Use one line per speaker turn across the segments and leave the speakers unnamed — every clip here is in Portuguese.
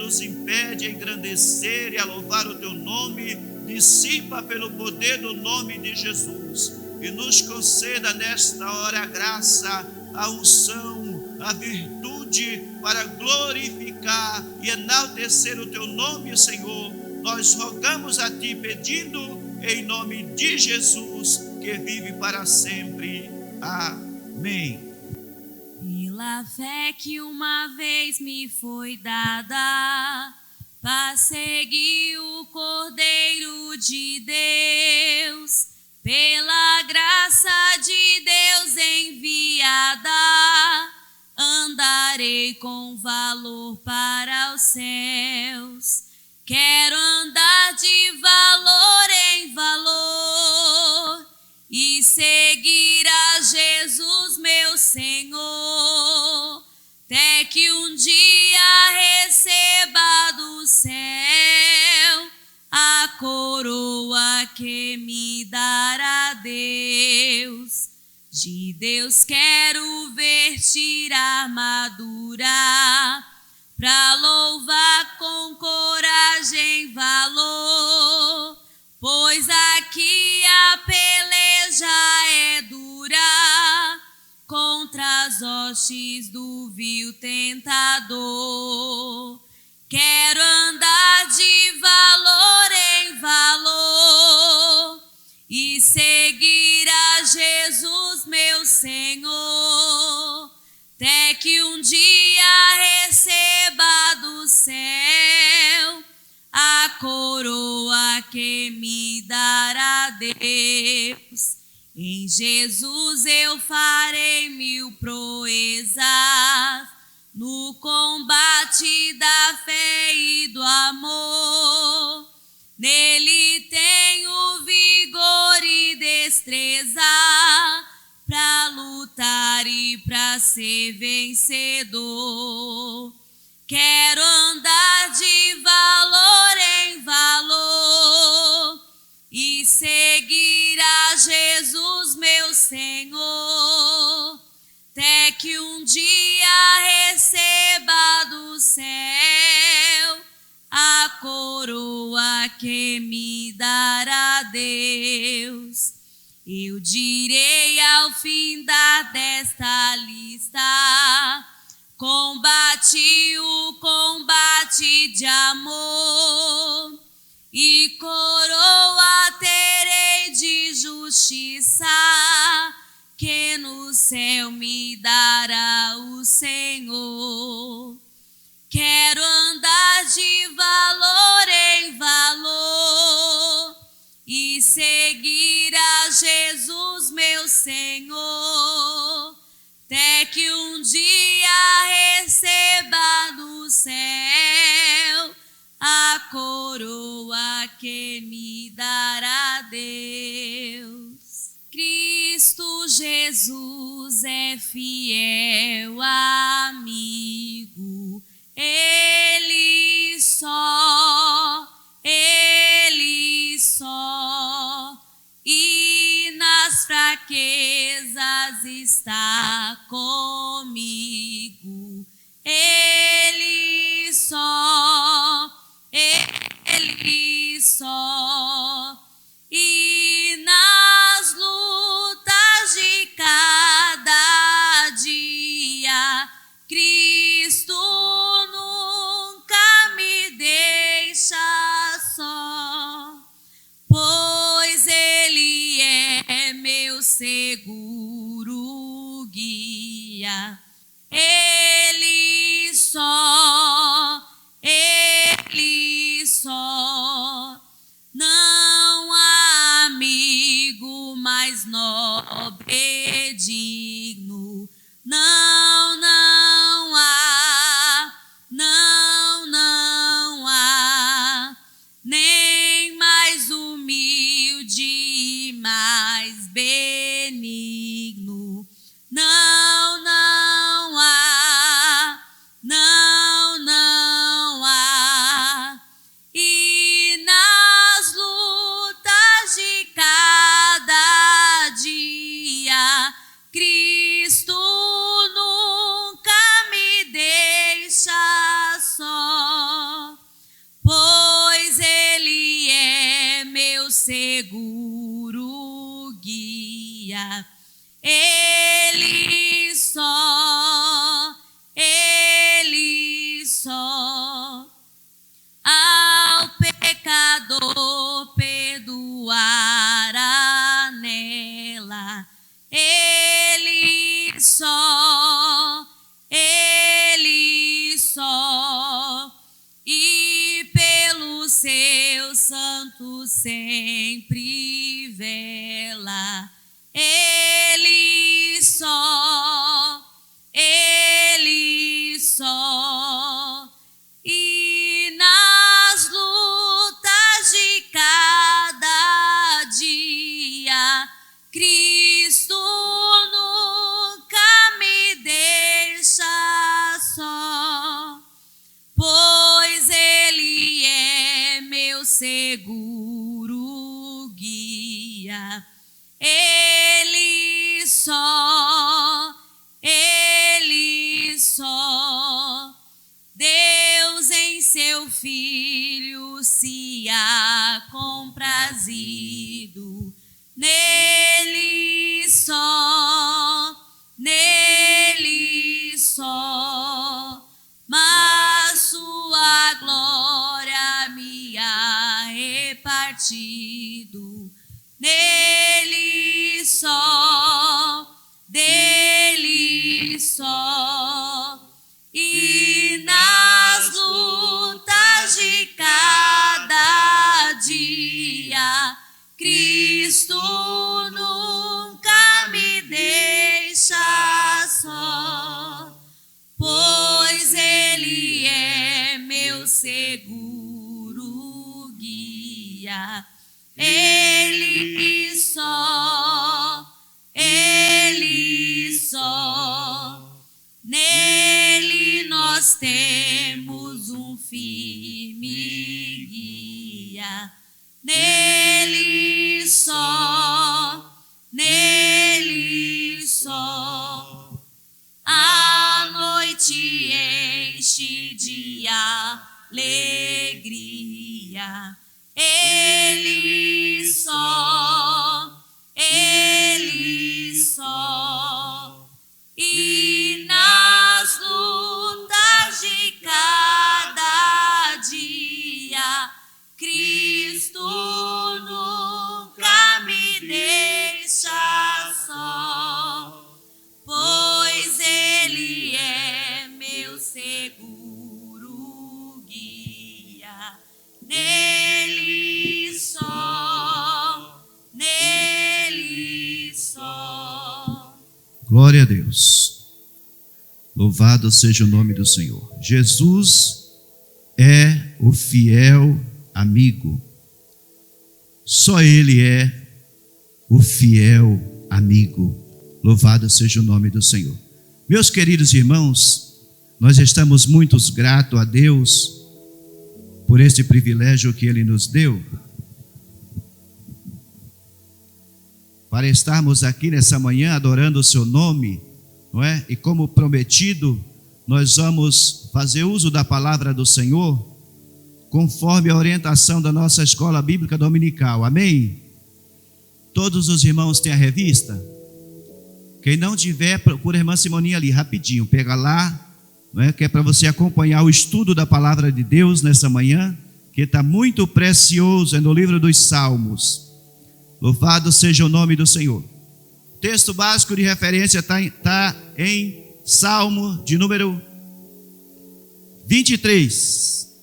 nos impede a engrandecer e a louvar o teu nome, dissipa pelo poder do nome de Jesus. E nos conceda nesta hora a graça, a unção, a virtude para glorificar e enaltecer o teu nome, Senhor. Nós rogamos a ti pedindo em nome de Jesus, que vive para sempre. Amém.
Pela fé que uma vez me foi dada, para seguir o Cordeiro de Deus, pela graça de Deus enviada, andarei com valor para os céus. Quero andar de valor em valor e seguir a Jesus, meu Senhor, até que um dia receba do céu a coroa que me dará Deus. De Deus quero vestir a armadura, pra louvar com coragem e valor, pois aqui a peleja é dura contra as hostes do vil tentador. Quero andar de valor em valor e seguir a Jesus, meu Senhor, até que um dia receba do céu a coroa que me dará Deus. Em Jesus eu farei 1000 proezas, no combate da fé e do amor. Nele tenho vigor e destreza, pra lutar e pra ser vencedor. Quero andar de valor em valor e seguir a Jesus, meu Senhor, até que um dia receba do céu a coroa que me dará Deus. Eu direi ao fim desta lista: combati o combate de amor, e coroa terei de justiça, que no céu me dará o Senhor. Quero andar de valor em valor e seguir a Jesus, meu Senhor, até que um dia receba do céu a coroa que me dará Deus. Cristo Jesus é fiel amigo, Ele só, e nas fraquezas está comigo. Ele só, e nas lutas de cada dia, Cristo nunca me deixa só, pois Ele é meu seguro guia. Ele só, não há amigo mais nobre e digno. Não há, nem mais humilde e mais benigno. Não há, e nas lutas de cada dia, Cristo nunca me deixa só. Ele só ao pecador perdoará nela. Ele só, e pelo seu santo sempre vela. Ele só, e nas lutas de cada dia, Cristo nunca me deixa só, pois Ele é meu seguro guia. Ele só, Deus em seu Filho se há comprazido. Nele só, mas sua glória me há repartido. Nele só, e nas lutas de cada dia, Cristo nunca me deixa só, pois Ele é meu seguro guia. Ele só, nele nós temos um firme guia. Nele só, a noite enche de alegria. Ele só, e nas lutas de cada dia, Cristo nunca me deixa só, pois Ele é meu seguro guia. Nele só,
Glória a Deus. Louvado seja o nome do Senhor. Jesus é o fiel amigo. Só Ele é o fiel amigo. Louvado seja o nome do Senhor. Meus queridos irmãos, nós estamos muito gratos a Deus por este privilégio que Ele nos deu, para estarmos aqui nessa manhã adorando o seu nome, não é? E como prometido, nós vamos fazer uso da palavra do Senhor, conforme a orientação da nossa escola bíblica dominical, amém? Todos os irmãos têm a revista? Quem não tiver, procura a irmã Simoninha ali, rapidinho, pega lá, não é? Que é para você acompanhar o estudo da palavra de Deus nessa manhã, que está muito precioso, é no livro dos Salmos. Louvado seja o nome do Senhor. O texto básico de referência está em Salmo de número 23.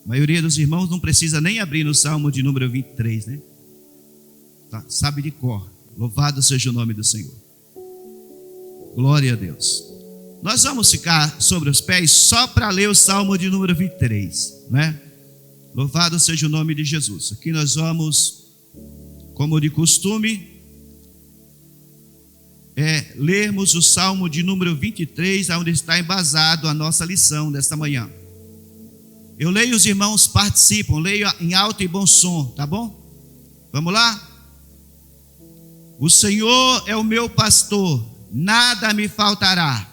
A maioria dos irmãos não precisa nem abrir no Salmo de número 23, né? Tá, sabe de cor. Louvado seja o nome do Senhor. Glória a Deus. Nós vamos ficar sobre os pés só para ler o Salmo de número 23, né? Louvado seja o nome de Jesus. Aqui nós vamos, como de costume, lermos o Salmo de número 23, onde está embasado a nossa lição desta manhã. Eu leio, os irmãos participam, leio em alto e bom som, tá bom? Vamos lá? O Senhor é o meu pastor, nada me faltará.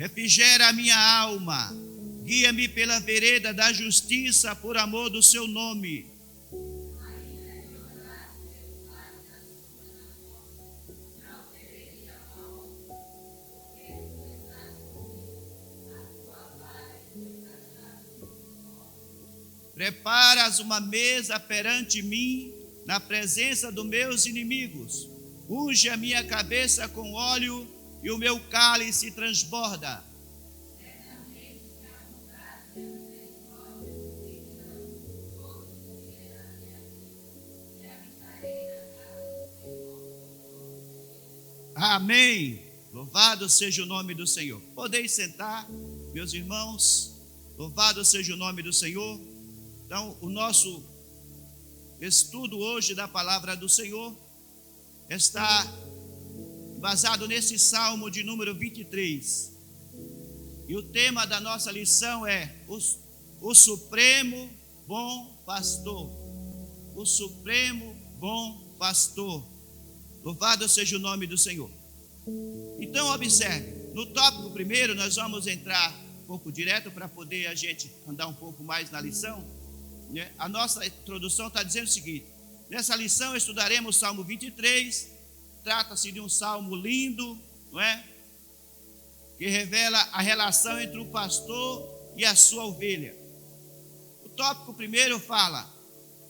refrigera a minha alma, guia-me pela vereda da justiça por amor do seu nome. Preparas uma mesa perante mim, na presença dos meus inimigos. Unge a minha cabeça com óleo e o meu cálice transborda. Amém. Louvado seja o nome do Senhor. Podeis sentar, meus irmãos. Louvado seja o nome do Senhor. Então, o nosso estudo hoje da palavra do Senhor está baseado nesse Salmo de número 23. E o tema da nossa lição é o Supremo Bom Pastor. O Supremo Bom Pastor. Louvado seja o nome do Senhor. Então, observe, no tópico primeiro nós vamos entrar um pouco direto para poder a gente andar um pouco mais na lição. A nossa introdução está dizendo o seguinte: nessa lição estudaremos o Salmo 23, trata-se de um salmo lindo, não é? Que revela a relação entre o pastor e a sua ovelha. O tópico primeiro fala: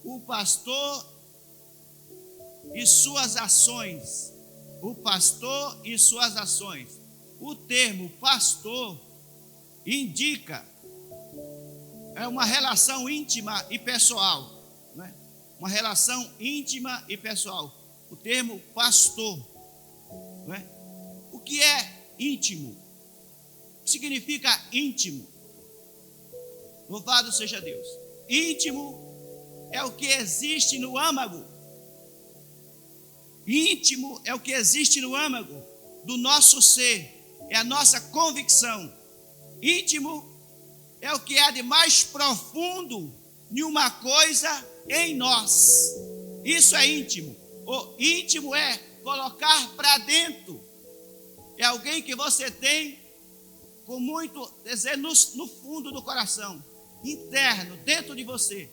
o pastor e suas ações. O pastor e suas ações. O termo pastor indica uma relação íntima e pessoal, né? Uma relação íntima e pessoal. O termo pastor, né? O que é íntimo? O que significa íntimo? Louvado seja Deus. Íntimo é o que existe no âmago. Íntimo é o que existe no âmago do nosso ser, é a nossa convicção. Íntimo é o que há de mais profundo em uma coisa em nós. Isso é íntimo. O íntimo é colocar para dentro. É alguém que você tem com muito desejo no fundo do coração, interno, dentro de você.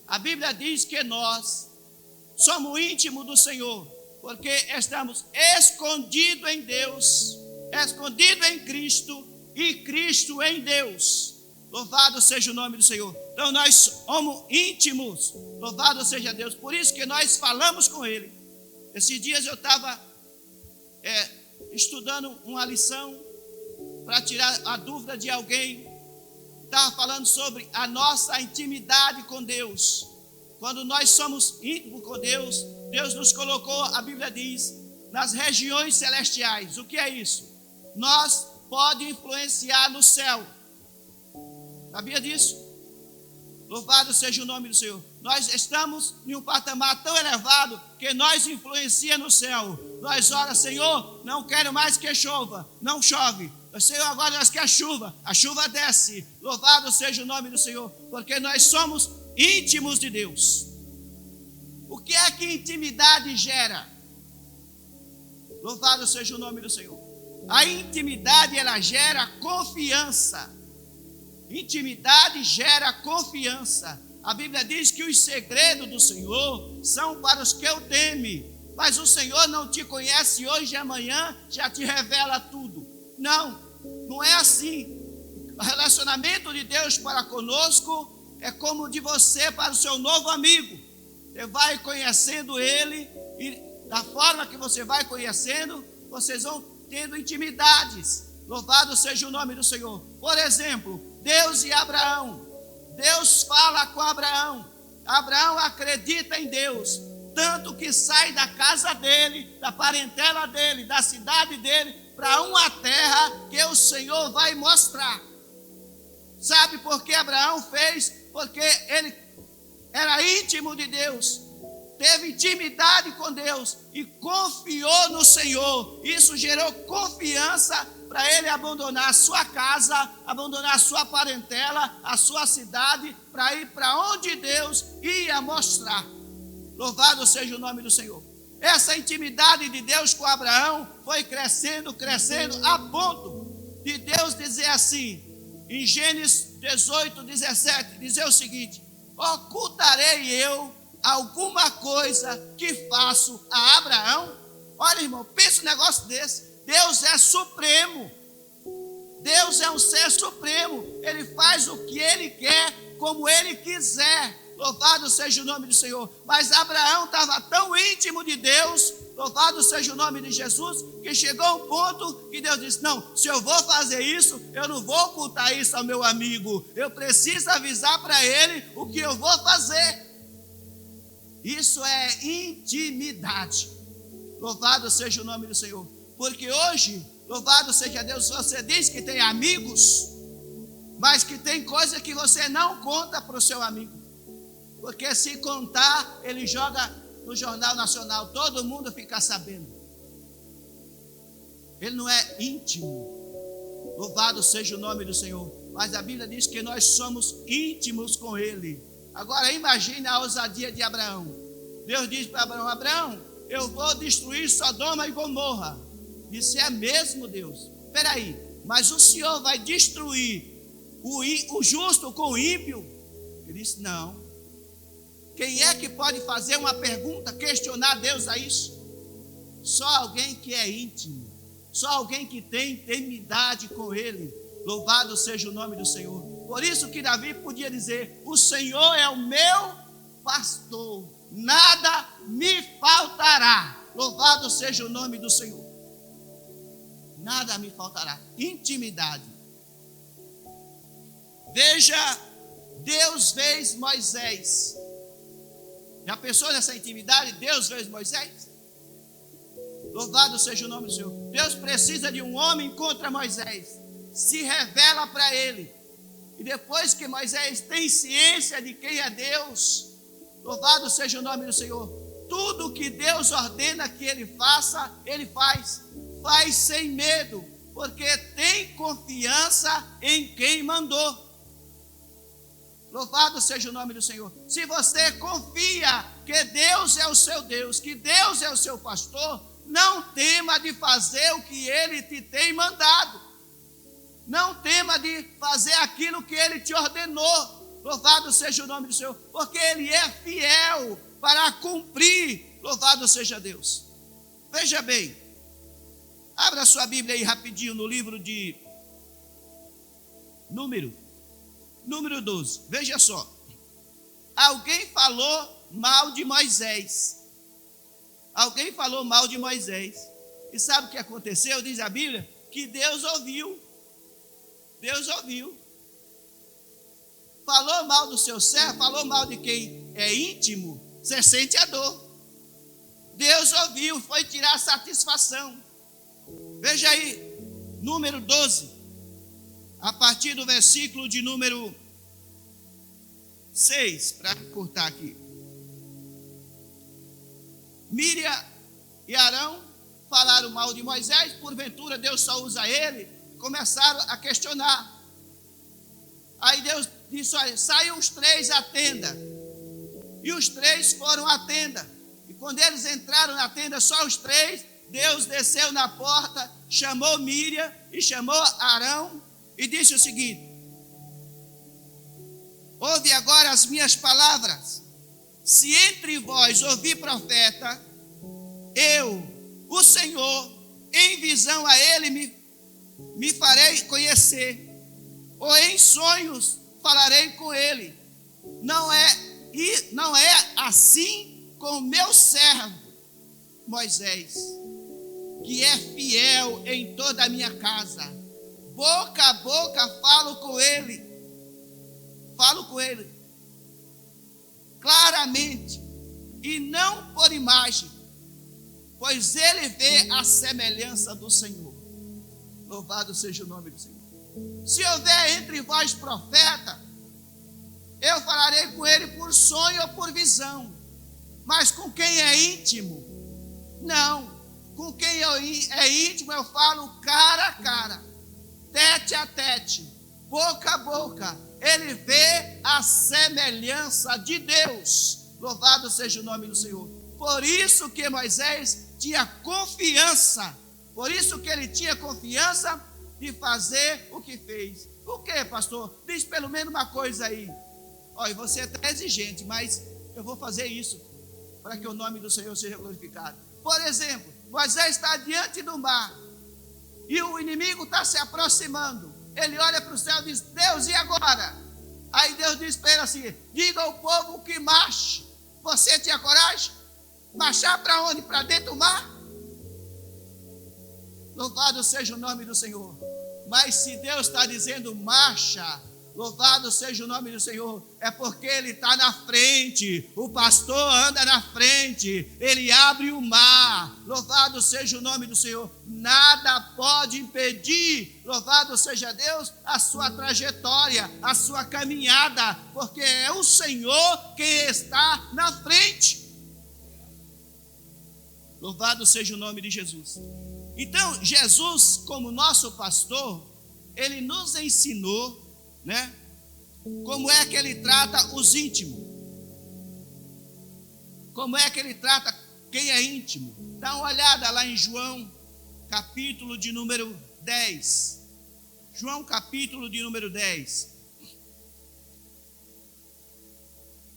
A Bíblia diz que nós somos íntimos do Senhor, porque estamos escondidos em Deus, escondidos em Cristo e Cristo em Deus. Louvado seja o nome do Senhor. Então nós somos íntimos. Louvado seja Deus. Por isso que nós falamos com Ele. Esses dias eu estava estudando uma lição para tirar a dúvida de alguém. Estava falando sobre a nossa intimidade com Deus. Quando nós somos íntimos com Deus, Deus nos colocou, a Bíblia diz, nas regiões celestiais. O que é isso? Nós podemos influenciar no céu. Sabia disso? Louvado seja o nome do Senhor. Nós estamos em um patamar tão elevado que nós influenciamos no céu. Nós oramos: Senhor, não quero mais que chova. Não chove. Senhor, agora nós queremos chuva. A chuva desce. Louvado seja o nome do Senhor. Porque nós somos íntimos de Deus. O que é que intimidade gera? Louvado seja o nome do Senhor. A intimidade, ela gera confiança. Intimidade gera confiança. A Bíblia diz que os segredos do Senhor são para os que o temem. Mas o Senhor não te conhece hoje e amanhã já te revela tudo. Não, não é assim. O relacionamento de Deus para conosco é como o de você para o seu novo amigo. Você vai conhecendo ele e da forma que você vai conhecendo, vocês vão tendo intimidades. Louvado seja o nome do Senhor. Por exemplo, Deus e Abraão. Deus fala com Abraão. Abraão acredita em Deus, tanto que sai da casa dele, da parentela dele, da cidade dele, para uma terra que o Senhor vai mostrar. Sabe por que Abraão fez? Porque ele era íntimo de Deus, teve intimidade com Deus e confiou no Senhor. Isso gerou confiança para ele abandonar a sua casa, abandonar a sua parentela, a sua cidade, para ir para onde Deus ia mostrar. Louvado seja o nome do Senhor. Essa intimidade de Deus com Abraão foi crescendo, crescendo, a ponto de Deus dizer assim, em Gênesis 18, 17, dizer o seguinte: ocultarei eu alguma coisa que faço a Abraão? Olha, irmão, pensa um negócio desse. Deus é supremo. Deus é um ser supremo. Ele faz o que Ele quer, como Ele quiser. Louvado seja o nome do Senhor. Mas Abraão estava tão íntimo de Deus, louvado seja o nome de Jesus, que chegou a um ponto que Deus disse: não, se eu vou fazer isso, eu não vou ocultar isso ao meu amigo. Eu preciso avisar para ele o que eu vou fazer. Isso é intimidade. Louvado seja o nome do Senhor. Porque hoje, louvado seja Deus, você diz que tem amigos, mas que tem coisa que você não conta para o seu amigo. Porque se contar, ele joga no Jornal Nacional, todo mundo fica sabendo. Ele não é íntimo. Louvado seja o nome do Senhor. Mas a Bíblia diz que nós somos íntimos com Ele. Agora imagine a ousadia de Abraão. Deus diz para Abraão: Abraão, eu vou destruir Sodoma e Gomorra. Disse: é mesmo, Deus? Espera aí, mas o Senhor vai destruir o justo com o ímpio? Ele disse: não. Quem é que pode fazer uma pergunta, questionar Deus a isso? Só alguém que é íntimo, só alguém que tem intimidade com Ele. Louvado seja o nome do Senhor. Por isso que Davi podia dizer: o Senhor é o meu pastor, nada me faltará. Louvado seja o nome do Senhor. Nada me faltará. Intimidade. Veja, Deus fez Moisés. Já pensou nessa intimidade? Deus fez Moisés? Louvado seja o nome do Senhor. Deus precisa de um homem contra Moisés. Se revela para ele. E depois que Moisés tem ciência de quem é Deus, louvado seja o nome do Senhor, tudo que Deus ordena que ele faça, ele faz. Faz sem medo, porque tem confiança em quem mandou. Louvado seja o nome do Senhor. Se você confia que Deus é o seu Deus, que Deus é o seu pastor, não tema de fazer o que Ele te tem mandado. Não tema de fazer aquilo que Ele te ordenou. Louvado seja o nome do Senhor, porque Ele é fiel para cumprir. Louvado seja Deus. Veja bem, abra sua Bíblia aí rapidinho no livro de Número 12, veja só. Alguém falou mal de Moisés. Alguém falou mal de Moisés. E sabe o que aconteceu? Diz a Bíblia que Deus ouviu. Deus ouviu. Falou mal do seu servo, falou mal de quem é íntimo, você sente a dor. Deus ouviu, foi tirar satisfação. Veja aí, número 12. A partir do versículo de número 6, para cortar aqui. Miriam e Arão falaram mal de Moisés, porventura Deus só usa ele, começaram a questionar. Aí Deus disse: olha, saiam os três à tenda. E os três foram à tenda. E quando eles entraram na tenda, só os três, Deus desceu na porta, chamou Miriam e chamou Arão, e disse o seguinte: ouve agora as minhas palavras. Se entre vós ouvir profeta, eu, o Senhor, em visão a ele me farei conhecer, ou em sonhos falarei com ele. Não é assim com o meu servo Moisés, que é fiel em toda a minha casa. Boca a boca falo com ele claramente, e não por imagem, pois ele vê a semelhança do Senhor. Louvado seja o nome do Senhor. Se houver entre vós profeta, eu falarei com ele por sonho ou por visão. Mas com quem é íntimo, não. Com quem é íntimo eu falo cara a cara, tete a tete, boca a boca. Ele vê a semelhança de Deus. Louvado seja o nome do Senhor. Por isso que Moisés tinha confiança. Por isso que ele tinha confiança de fazer o que fez. Por quê, pastor? Diz pelo menos uma coisa aí. Olha, você é até exigente, mas eu vou fazer isso para que o nome do Senhor seja glorificado. Por exemplo, Moisés está diante do mar e o inimigo está se aproximando. Ele olha para o céu e diz: Deus, e agora? Aí Deus diz para ele assim: diga ao povo que marche. Você tinha coragem? Marchar para onde? Para dentro do mar? Louvado seja o nome do Senhor. Mas se Deus está dizendo marcha, louvado seja o nome do Senhor, é porque Ele está na frente. O pastor anda na frente, ele abre o mar. Louvado seja o nome do Senhor. Nada pode impedir, louvado seja Deus, a sua trajetória, a sua caminhada, porque é o Senhor quem está na frente. Louvado seja o nome de Jesus. Então, Jesus, como nosso pastor, ele nos ensinou, né, como é que ele trata os íntimos. Como é que ele trata quem é íntimo. Dá uma olhada lá em João, capítulo de número 10. João, capítulo de número 10.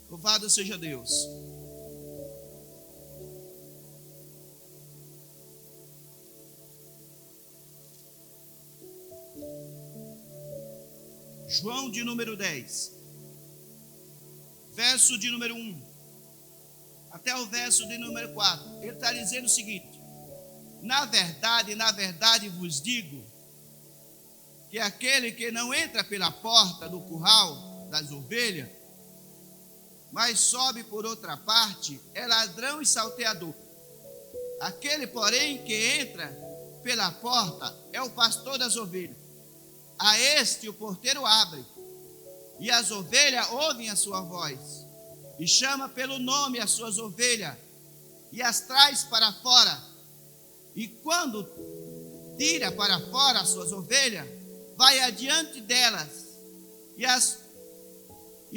Louvado seja Deus. João de número 10, verso de número 1, até o verso de número 4, ele está dizendo o seguinte: na verdade vos digo, que aquele que não entra pela porta do curral das ovelhas, mas sobe por outra parte, é ladrão e salteador. Aquele, porém, que entra pela porta é o pastor das ovelhas. A este o porteiro abre, e as ovelhas ouvem a sua voz, e chama pelo nome as suas ovelhas, e as traz para fora. E quando tira para fora as suas ovelhas, vai adiante delas, e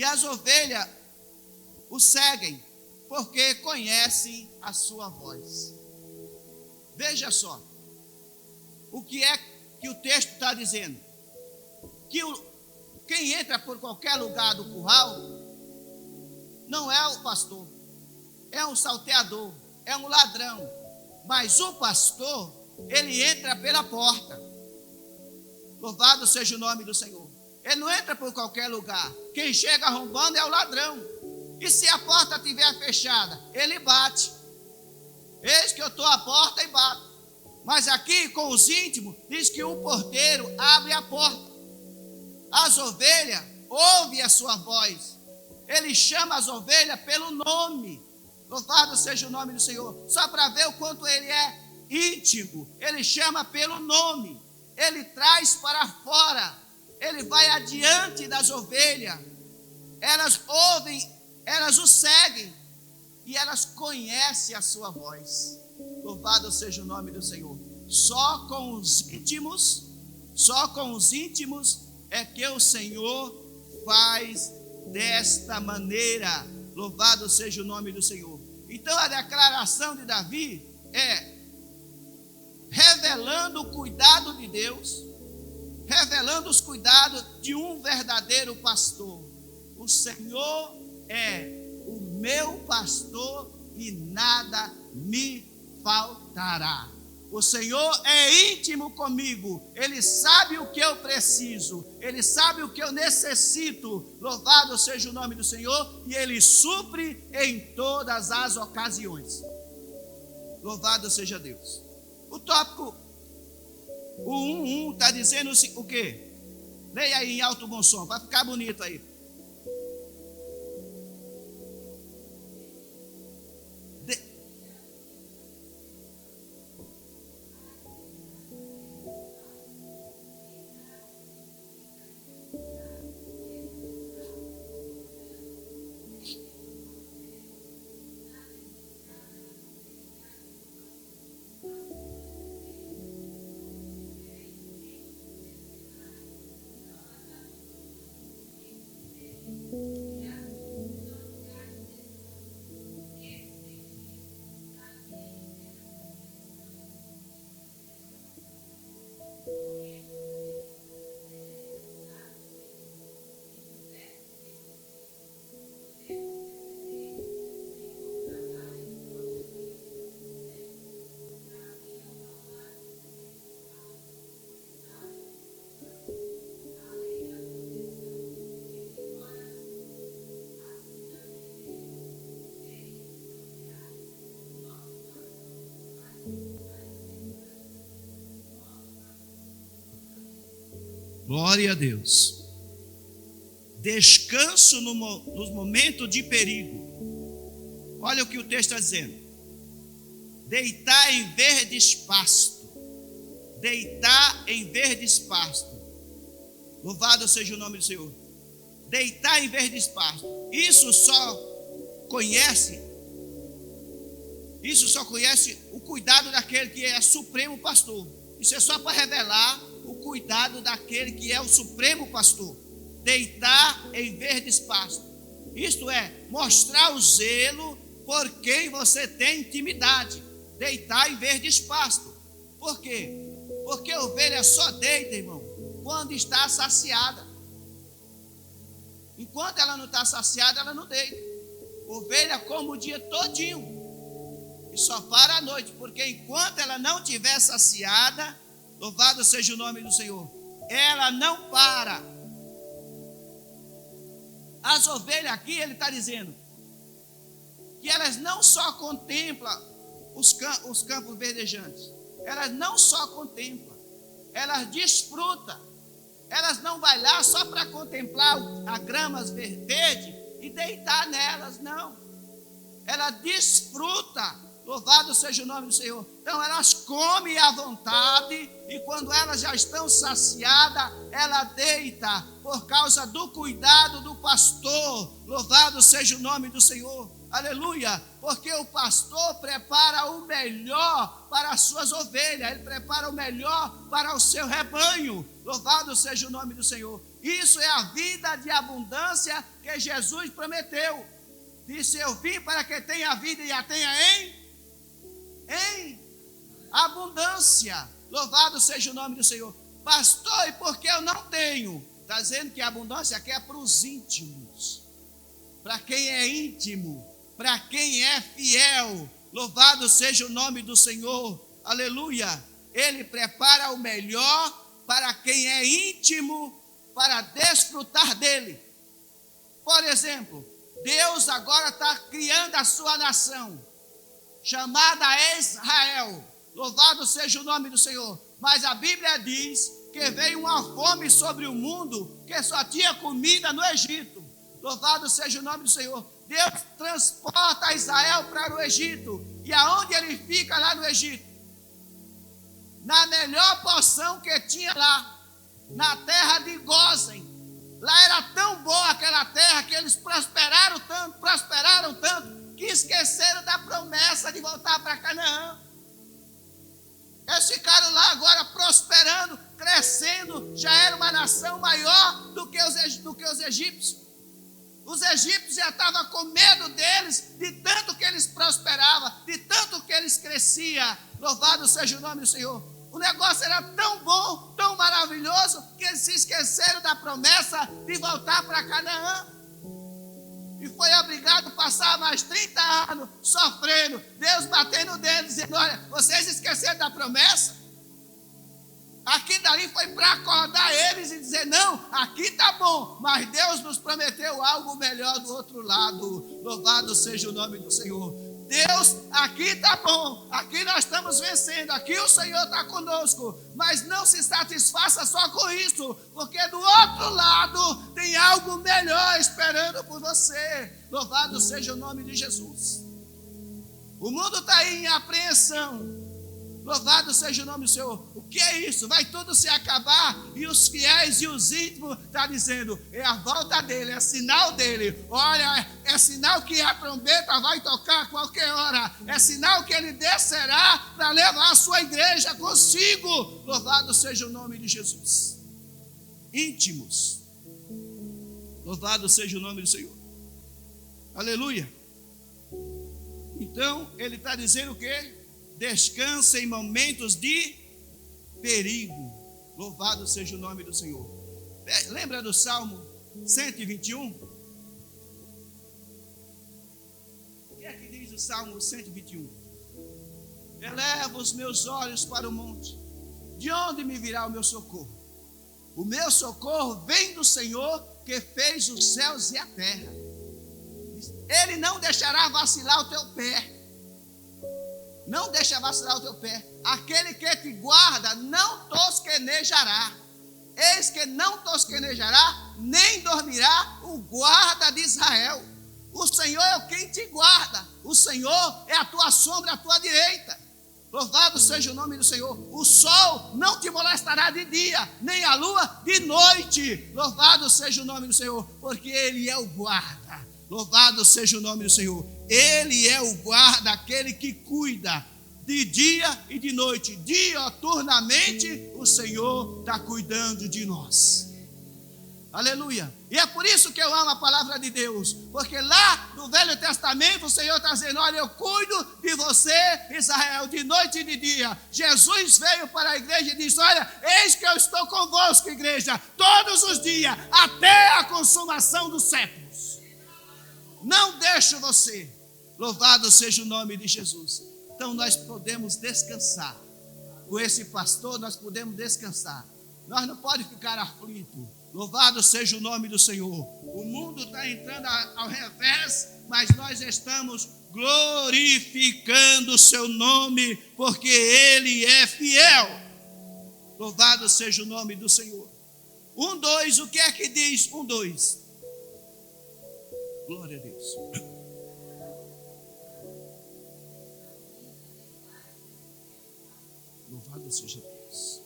as ovelhas o seguem, porque conhecem a sua voz. Veja só, o que é que o texto está dizendo? Que quem entra por qualquer lugar do curral não é o pastor, é um salteador, é um ladrão. Mas o pastor, ele entra pela porta. Louvado seja o nome do Senhor. Ele não entra por qualquer lugar. Quem chega arrombando é o ladrão. E se a porta estiver fechada, ele bate. Eis que eu estou à porta e bato. Mas aqui com os íntimos, diz que o porteiro abre a porta. As ovelhas ouvem a sua voz. Ele chama as ovelhas pelo nome. Louvado seja o nome do Senhor. Só para ver o quanto ele é íntimo. Ele chama pelo nome. Ele traz para fora. Ele vai adiante das ovelhas. Elas ouvem, elas o seguem. E elas conhecem a sua voz. Louvado seja o nome do Senhor. Só com os íntimos é que o Senhor faz desta maneira. Louvado seja o nome do Senhor. Então a declaração de Davi é revelando o cuidado de Deus, revelando os cuidados de um verdadeiro pastor. O Senhor é o meu pastor e nada me faltará. O Senhor é íntimo comigo, Ele sabe o que eu preciso, Ele sabe o que eu necessito. Louvado seja o nome do Senhor, e Ele supre em todas as ocasiões. Louvado seja Deus. O tópico, o 1:1 está dizendo o quê? Leia aí em alto bom som, para ficar bonito aí. Glória a Deus. Descanso nos momentos de perigo. Olha o que o texto está dizendo. Deitar em verdes pasto. Deitar em verdes pasto. Louvado seja o nome do Senhor. Deitar em verdes pasto. Isso só conhece o cuidado daquele que é supremo pastor. Isso é só para revelar o cuidado daquele que é o supremo pastor. Deitar em verdes pasto. Isto é, mostrar o zelo por quem você tem intimidade. Deitar em verdes pasto. Por quê? Porque a ovelha só deita, irmão, quando está saciada. Enquanto ela não está saciada, ela não deita. Ovelha come o dia todinho e só para à noite, porque enquanto ela não estiver saciada, louvado seja o nome do Senhor, ela não para. As ovelhas aqui, ele está dizendo que elas não só contemplam os campos verdejantes, elas não só contemplam, elas desfrutam. Elas não vão lá só para contemplar a grama verde e deitar nelas, não. Ela desfruta, louvado seja o nome do Senhor. Então elas comem à vontade e quando elas já estão saciadas, ela deita por causa do cuidado do pastor. Louvado seja o nome do Senhor. Aleluia, porque o pastor prepara o melhor para as suas ovelhas, ele prepara o melhor para o seu rebanho. Louvado seja o nome do Senhor. Isso é a vida de abundância que Jesus prometeu. Disse: eu vim para que tenha vida e a tenha em abundância. Louvado seja o nome do Senhor. Pastor, e por que eu não tenho? Está dizendo que a abundância aqui é para os íntimos, para quem é íntimo, para quem é fiel. Louvado seja o nome do Senhor. Aleluia. Ele prepara o melhor para quem é íntimo, para desfrutar dele. Por exemplo, Deus agora está criando a sua nação, chamada Israel. Louvado seja o nome do Senhor. Mas a Bíblia diz que veio uma fome sobre o mundo, que só tinha comida no Egito. Louvado seja o nome do Senhor. Deus transporta Israel para o Egito. E aonde ele fica lá no Egito? Na melhor porção que tinha lá, na terra de Gósen. Lá era tão boa aquela terra que eles prosperaram tanto, que esqueceram da promessa de voltar para Canaã. Eles ficaram lá agora prosperando, crescendo, já era uma nação maior do que os egípcios. Os egípcios já estavam com medo deles, de tanto que eles prosperavam, de tanto que eles cresciam. Louvado seja o nome do Senhor. O negócio era tão bom, tão maravilhoso, que eles se esqueceram da promessa de voltar para Canaã. E foi obrigado a passar mais 30 anos sofrendo, Deus batendo deles, dizendo: olha, vocês esqueceram da promessa? Aqui dali foi para acordar eles e dizer: não, aqui está bom, mas Deus nos prometeu algo melhor do outro lado. Louvado seja o nome do Senhor. Deus, aqui está bom, aqui nós estamos vencendo, aqui o Senhor está conosco, mas não se satisfaça só com isso, porque do outro lado tem algo melhor esperando por você. Louvado seja o nome de Jesus. O mundo está aí em apreensão. Louvado seja o nome do Senhor. O que é isso? Vai tudo se acabar e os fiéis e os íntimos estão dizendo: é a volta dele, é sinal dele. Olha, é sinal que a trombeta vai tocar a qualquer hora. É sinal que ele descerá para levar a sua igreja consigo. Louvado seja o nome de Jesus. Íntimos. Louvado seja o nome do Senhor. Aleluia. Então, ele está dizendo o quê? Descansa em momentos de perigo. Louvado seja o nome do Senhor. Lembra do Salmo 121? O que é que diz o Salmo 121? Eleva os meus olhos para o monte. De onde me virá o meu socorro? O meu socorro vem do Senhor, que fez os céus e a terra. Ele não deixará vacilar o teu pé. Não deixa vacilar o teu pé. Aquele que te guarda não tosquenejará. eis que não tosquenejará, nem dormirá o guarda de Israel. O Senhor é quem te guarda. O Senhor é a tua sombra, a tua direita. Louvado seja o nome do Senhor. O sol não te molestará de dia, nem a lua de noite. Louvado seja o nome do Senhor, porque Ele é o guarda. Louvado seja o nome do Senhor. Ele é o guarda, aquele que cuida de dia e de noite. Dioturnamente o Senhor está cuidando de nós. Aleluia. E é por isso que eu amo a palavra de Deus, porque lá no Velho Testamento o Senhor está dizendo: olha, eu cuido de você, Israel, de noite e de dia. Jesus veio para a igreja e disse: olha, eis que eu estou convosco, igreja, todos os dias, até a consumação dos séculos. Não deixo você. Louvado seja o nome de Jesus. Então nós podemos descansar. Com esse pastor nós podemos descansar. Nós não podemos ficar aflitos. Louvado seja o nome do Senhor. O mundo está entrando ao revés, mas nós estamos glorificando o seu nome, porque Ele é fiel. Louvado seja o nome do Senhor. 1:2, o que é que diz 1:2? Glória a Deus. Louvado seja Deus.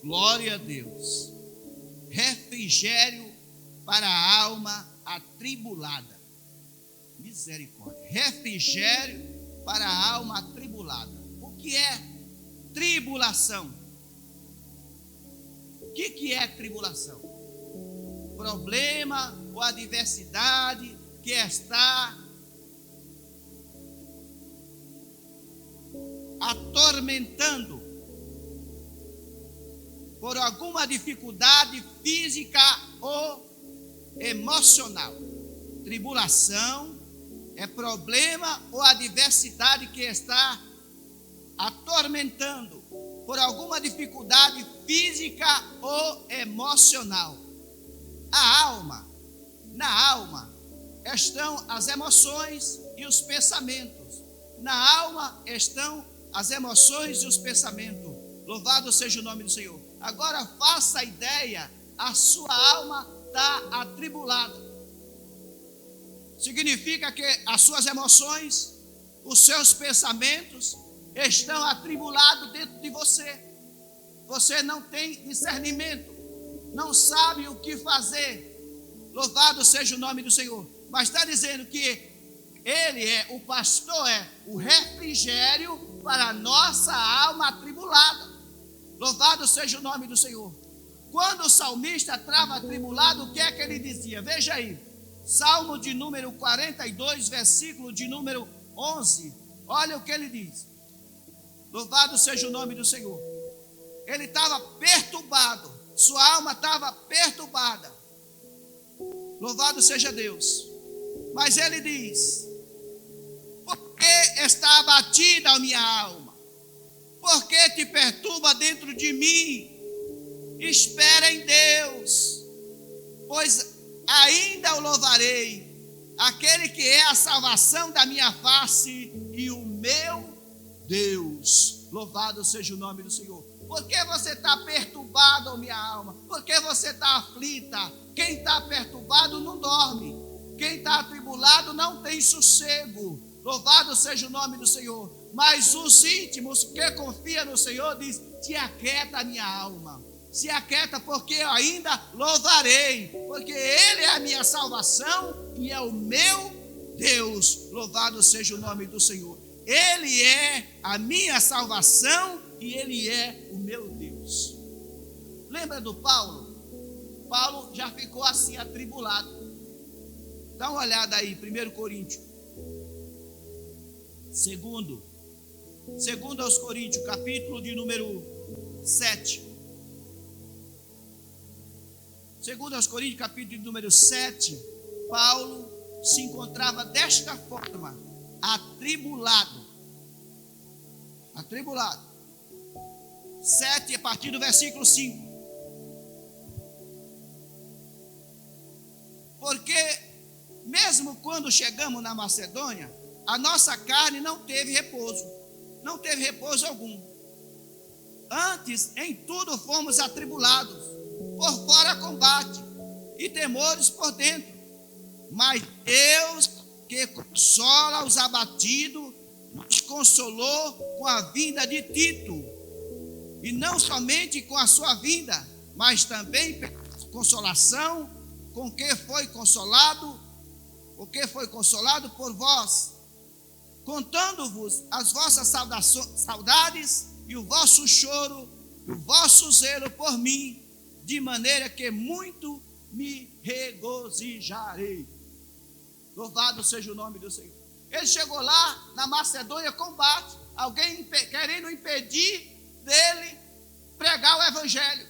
Glória a Deus. Refrigério para a alma atribulada. Misericórdia. Refrigério para a alma atribulada. O que é tribulação? O que é tribulação? Problema ou adversidade que está atormentando por alguma dificuldade física ou emocional. Tribulação é problema ou adversidade que está atormentando por alguma dificuldade física ou emocional. A alma, na alma estão as emoções e os pensamentos. Na alma estão as emoções e os pensamentos. Louvado seja o nome do Senhor. Agora faça a ideia, a sua alma está atribulada. Significa que as suas emoções, os seus pensamentos estão atribulados dentro de você. Você não tem discernimento, não sabe o que fazer. Louvado seja o nome do Senhor. Mas está dizendo que Ele é, o pastor é o refrigério para a nossa alma atribulada. Louvado seja o nome do Senhor. Quando o salmista estava atribulado, o que é que ele dizia? Veja aí, Salmo de número 42, versículo de número 11. Olha o que ele diz. Louvado seja o nome do Senhor. Ele estava perturbado, sua alma estava perturbada. Louvado seja Deus. Mas ele diz: por que está abatida a minha alma? Por que te perturba dentro de mim? Espera em Deus, pois ainda o louvarei, aquele que é a salvação da minha face e o meu Deus. Louvado seja o nome do Senhor. Por que você está perturbado, minha alma? Por que você está aflita? Quem está perturbado não dorme. Quem está atribulado não tem sossego. Louvado seja o nome do Senhor. Mas os íntimos que confiam no Senhor diz: te aquieta, minha alma. Se aquieta, porque eu ainda louvarei. Porque Ele é a minha salvação e é o meu Deus. Louvado seja o nome do Senhor. Ele é a minha salvação e Ele é o meu Deus. Lembra do Paulo? Paulo já ficou assim atribulado. Dá uma olhada aí, 1 Coríntios. Segundo aos Coríntios, capítulo de número 7. Segundo aos Coríntios, capítulo de número 7, Paulo se encontrava desta forma, atribulado. 7, a partir do versículo 5. Porque mesmo quando chegamos na Macedônia, a nossa carne não teve repouso algum. Antes, em tudo fomos atribulados, por fora combate e temores por dentro. Mas Deus, que consola os abatidos, nos consolou com a vinda de Tito. E não somente com a sua vinda, mas também pela consolação com que foi consolado, por vós, contando-vos as vossas saudades e o vosso choro, e o vosso zelo por mim, de maneira que muito me regozijarei. Louvado seja o nome do Senhor. Ele chegou lá na Macedônia, combate, alguém querendo impedir dele pregar o evangelho.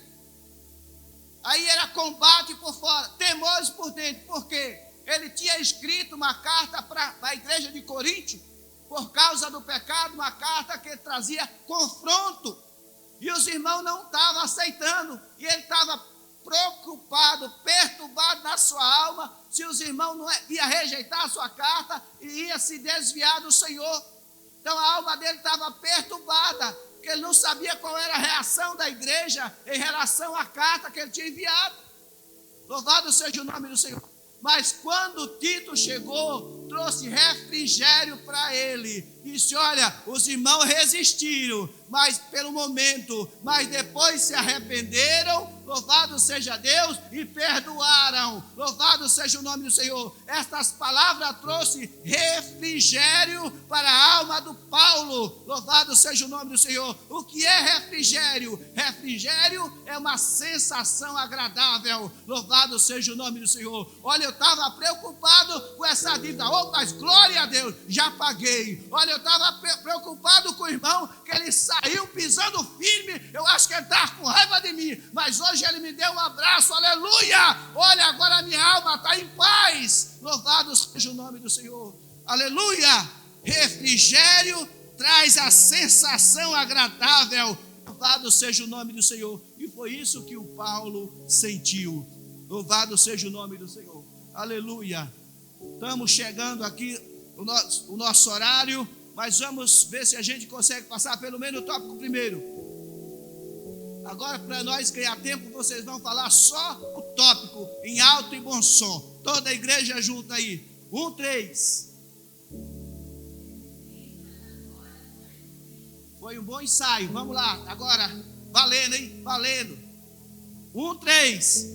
Aí era combate por fora, temores por dentro. Por quê? Ele tinha escrito uma carta para a igreja de Corinto, por causa do pecado, uma carta que trazia confronto. E os irmãos não estavam aceitando. E ele estava preocupado, perturbado na sua alma, se os irmãos não iam rejeitar a sua carta e ia se desviar do Senhor. Então a alma dele estava perturbada, porque ele não sabia qual era a reação da igreja em relação à carta que ele tinha enviado. Louvado seja o nome do Senhor. Mas quando Tito chegou, trouxe refrigério para ele. Disse: olha, os irmãos resistiram, mas pelo momento, mas depois se arrependeram. Louvado seja Deus, e perdoaram. Louvado seja o nome do Senhor. Estas palavras trouxe refrigério para a alma do Paulo. Louvado seja o nome do Senhor. O que é refrigério? Refrigério é uma sensação agradável. Louvado seja o nome do Senhor. Olha, eu estava preocupado com essa dívida. Oh, mas glória a Deus, já paguei. Olha, eu estava preocupado com o irmão, que ele saiu pisando firme. Eu acho que ele estava com raiva de mim, mas hoje ele me deu um abraço, aleluia. Olha, agora a minha alma está em paz. Louvado seja o nome do Senhor, aleluia. Refrigério traz a sensação agradável. Louvado seja o nome do Senhor. E foi isso que o Paulo sentiu. Louvado seja o nome do Senhor, aleluia. Estamos chegando aqui o nosso horário, mas vamos ver se a gente consegue passar pelo menos o tópico primeiro. Agora, para nós ganhar tempo, vocês vão falar só o tópico em alto e bom som. Toda a igreja junta aí. 1, 3. Foi um bom ensaio. Vamos lá. Agora, valendo, hein? Valendo. 1, 3.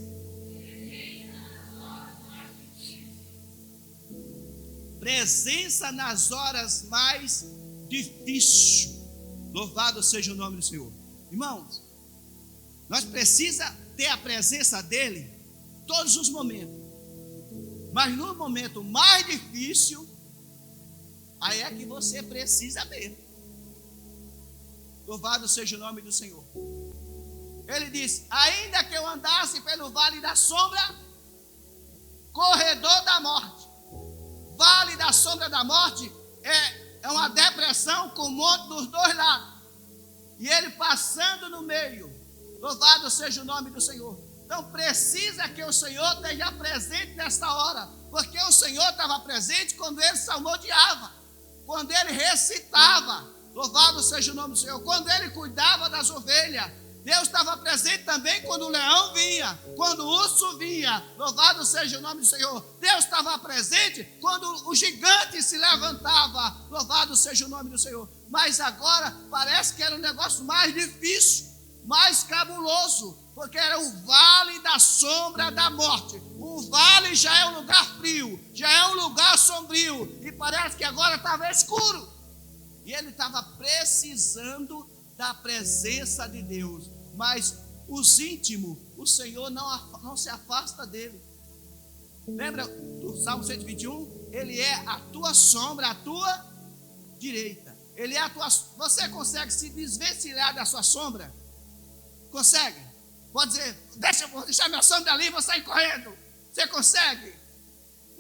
Presença nas horas mais difíceis. Louvado seja o nome do Senhor. Irmãos, nós precisamos ter a presença dele todos os momentos. Mas no momento mais difícil, aí é que você precisa dele. Louvado seja o nome do Senhor. Ele diz: ainda que eu andasse pelo vale da sombra, corredor da morte. Vale da sombra da morte é uma depressão com um monte dos dois lados. E ele passando no meio. Louvado seja o nome do Senhor. Então precisa que o Senhor esteja presente nesta hora. Porque o Senhor estava presente quando ele salmodiava, quando ele recitava. Louvado seja o nome do Senhor. Quando ele cuidava das ovelhas. Deus estava presente também quando o leão vinha, quando o urso vinha. Louvado seja o nome do Senhor. Deus estava presente quando o gigante se levantava. Louvado seja o nome do Senhor. Mas agora parece que era um negócio mais difícil, mais cabuloso, porque era o vale da sombra da morte. O vale já é um lugar frio, já é um lugar sombrio, e parece que agora estava escuro. E ele estava precisando da presença de Deus. Mas os íntimos, o Senhor não se afasta dele. Lembra do Salmo 121? Ele é a tua sombra, a tua direita. Ele é a tua. Você consegue se desvencilhar da sua sombra? Consegue? Pode dizer, vou deixar minha sombra ali e vou sair correndo. Você consegue?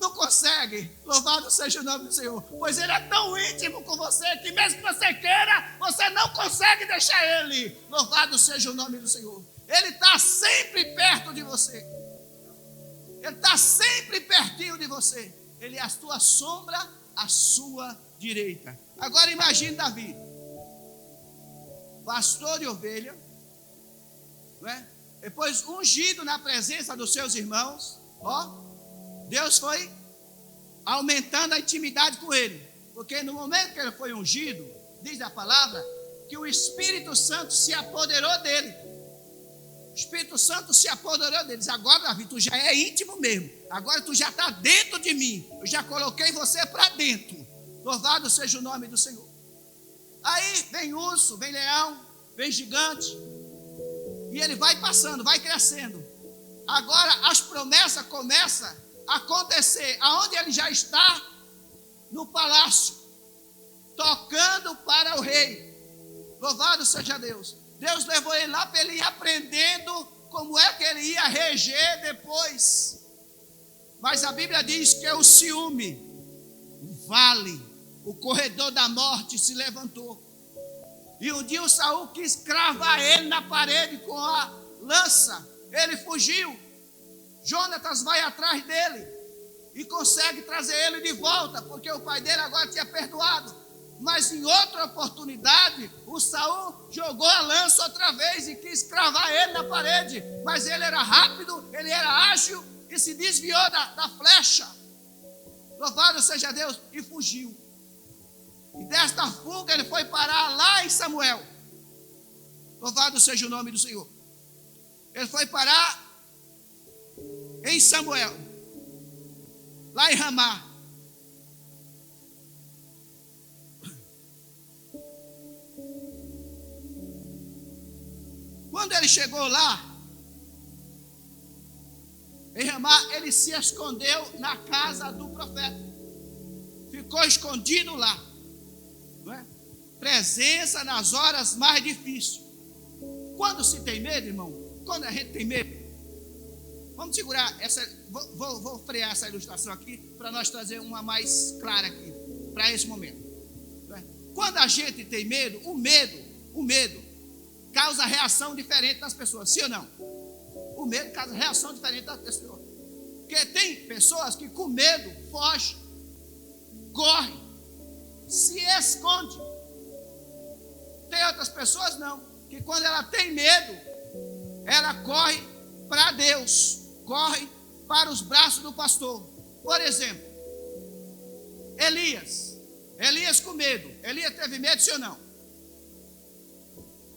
Não consegue. Louvado seja o nome do Senhor. Pois Ele é tão íntimo com você que mesmo que você queira, você não consegue deixar Ele. Louvado seja o nome do Senhor. Ele está sempre perto de você. Ele está sempre pertinho de você. Ele é a tua sombra, a sua direita. Agora imagine Davi, pastor de ovelha, não é? Depois ungido na presença dos seus irmãos, Deus foi aumentando a intimidade com ele, porque no momento que ele foi ungido, diz a palavra, que o Espírito Santo se apoderou dele. O Espírito Santo se apoderou dele. Diz, agora Davi, tu já é íntimo mesmo, agora tu já está dentro de mim, eu já coloquei você para dentro. Louvado seja o nome do Senhor. Aí vem urso, vem leão, vem gigante, e ele vai passando, vai crescendo. Agora as promessas começam a acontecer aonde ele já está, no palácio, tocando para o rei. Louvado seja Deus. Deus levou ele lá para ele ir aprendendo como é que ele ia reger depois. Mas a Bíblia diz que o ciúme, o vale, o corredor da morte se levantou. E um dia o Saul quis cravar ele na parede com a lança. Ele fugiu. Jonatas vai atrás dele e consegue trazer ele de volta, porque o pai dele agora tinha perdoado. Mas em outra oportunidade, o Saul jogou a lança outra vez e quis cravar ele na parede. Mas ele era rápido, ele era ágil e se desviou da flecha. Louvado seja Deus, e fugiu. E desta fuga ele foi parar lá em Samuel. Louvado seja o nome do Senhor. Ele foi parar em Samuel, lá em Ramá. Quando ele chegou lá, em Ramá, ele se escondeu na casa do profeta. Ficou escondido lá. Não é? Presença nas horas mais difíceis. Quando se tem medo, irmão, quando a gente tem medo, vamos segurar essa, vou frear essa ilustração aqui para nós trazer uma mais clara aqui para esse momento. Não é? Quando a gente tem medo, o medo causa reação diferente nas pessoas, sim ou não? O medo causa reação diferente das pessoas. Porque tem pessoas que com medo fogem, correm, se esconde. Tem outras pessoas não, que quando ela tem medo, ela corre para Deus, corre para os braços do pastor. Por exemplo, Elias com medo. Elias teve medo, sim ou não?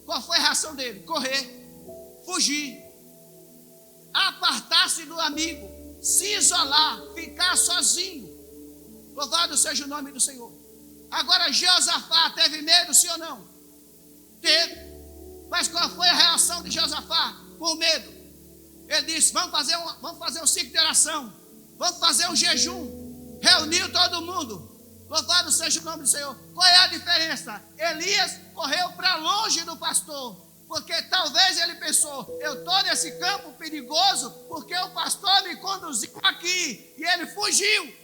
Qual foi a reação dele? Correr, fugir, apartar-se do amigo, se isolar, ficar sozinho. Louvado seja o nome do Senhor. Agora Josafá teve medo, sim ou não? Teve. Mas qual foi a reação de Josafá? Com medo. Ele disse, vamos fazer um ciclo de oração, vamos fazer um jejum. Reuniu todo mundo. Louvado seja o nome do Senhor. Qual é a diferença? Elias correu para longe do pastor, porque talvez ele pensou, eu estou nesse campo perigoso, porque o pastor me conduziu aqui, e ele fugiu.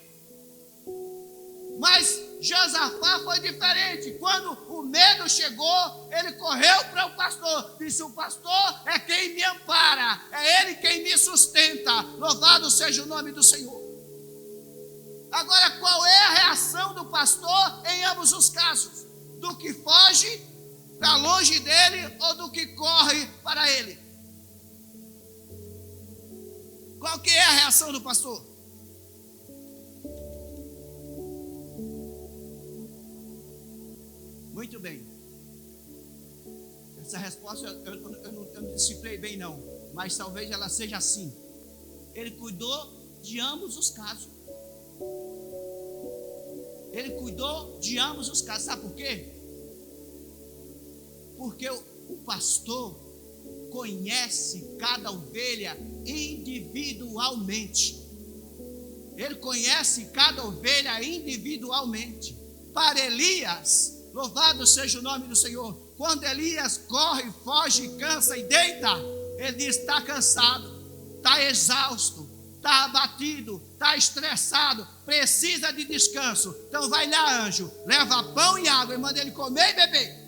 Mas Josafá foi diferente. Quando o medo chegou, ele correu para o pastor. Disse, o pastor é quem me ampara, é ele quem me sustenta. Louvado seja o nome do Senhor. Agora, qual é a reação do pastor em ambos os casos? Do que foge para longe dele ou do que corre para ele? Qual que é a reação do pastor? Muito bem. Essa resposta eu não decifrei bem não, mas talvez ela seja assim. Ele cuidou de ambos os casos. Ele cuidou de ambos os casos. Sabe por quê? Porque o pastor conhece cada ovelha individualmente. Ele conhece cada ovelha individualmente. Para Elias, louvado seja o nome do Senhor, quando Elias corre, foge, cansa e deita, ele diz: está cansado, está exausto, está abatido, está estressado, precisa de descanso. Então vai lá, anjo, leva pão e água e manda ele comer e beber.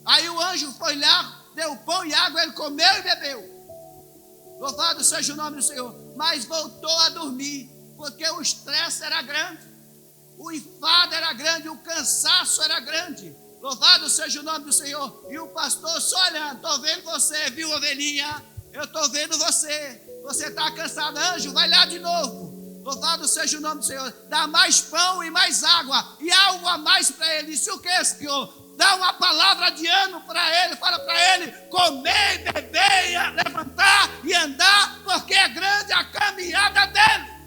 Aí o anjo foi lá, deu pão e água, ele comeu e bebeu. Louvado seja o nome do Senhor. Mas voltou a dormir, porque o estresse era grande, o enfado era grande, o cansaço era grande. Louvado seja o nome do Senhor. E o pastor só olhando: estou vendo você, viu, ovelhinha? Eu estou vendo você. Você está cansado, anjo, vai lá de novo. Louvado seja o nome do Senhor. Dá mais pão e mais água e algo a mais para ele. Disse: o que, Senhor? Dá uma palavra de ânimo para ele. Fala para ele comer, beber, levantar e andar, porque é grande a caminhada dele.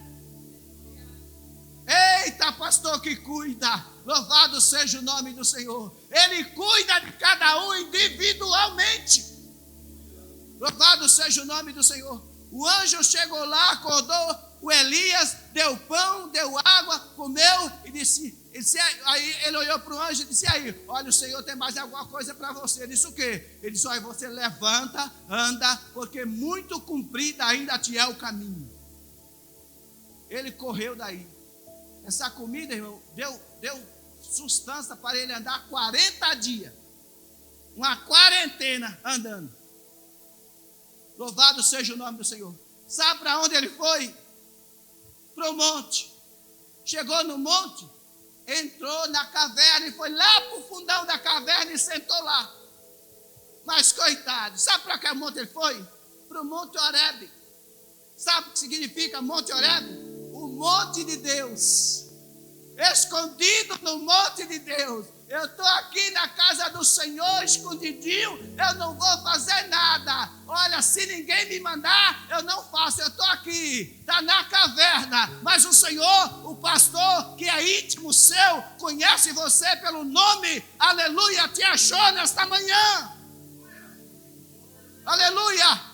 Eita, pastor que cuida. Louvado seja o nome do Senhor. Ele cuida de cada um individualmente. Louvado seja o nome do Senhor. O anjo chegou lá, acordou o Elias, deu pão, deu água, comeu e disse, aí ele olhou para o anjo e disse: aí, olha, o Senhor tem mais alguma coisa para você. Ele disse: o quê? Ele disse: olha, você levanta, anda, porque muito comprido ainda te é o caminho. Ele correu daí. Essa comida, irmão, deu sustância para ele andar 40 dias. Uma quarentena andando. Louvado seja o nome do Senhor. Sabe para onde ele foi? Para o monte. Chegou no monte, entrou na caverna e foi lá para o fundão da caverna e sentou lá. Mas coitado, sabe para que monte ele foi? Para o Monte Horebe. Sabe o que significa Monte Horebe? O monte de Deus. Escondido no monte de Deus. Eu estou aqui na casa do Senhor, escondidinho, eu não vou fazer nada. Olha, se ninguém me mandar, eu não faço. Eu estou aqui, está na caverna. Mas o Senhor, o pastor, que é íntimo seu, conhece você pelo nome, aleluia, te achou nesta manhã. Aleluia.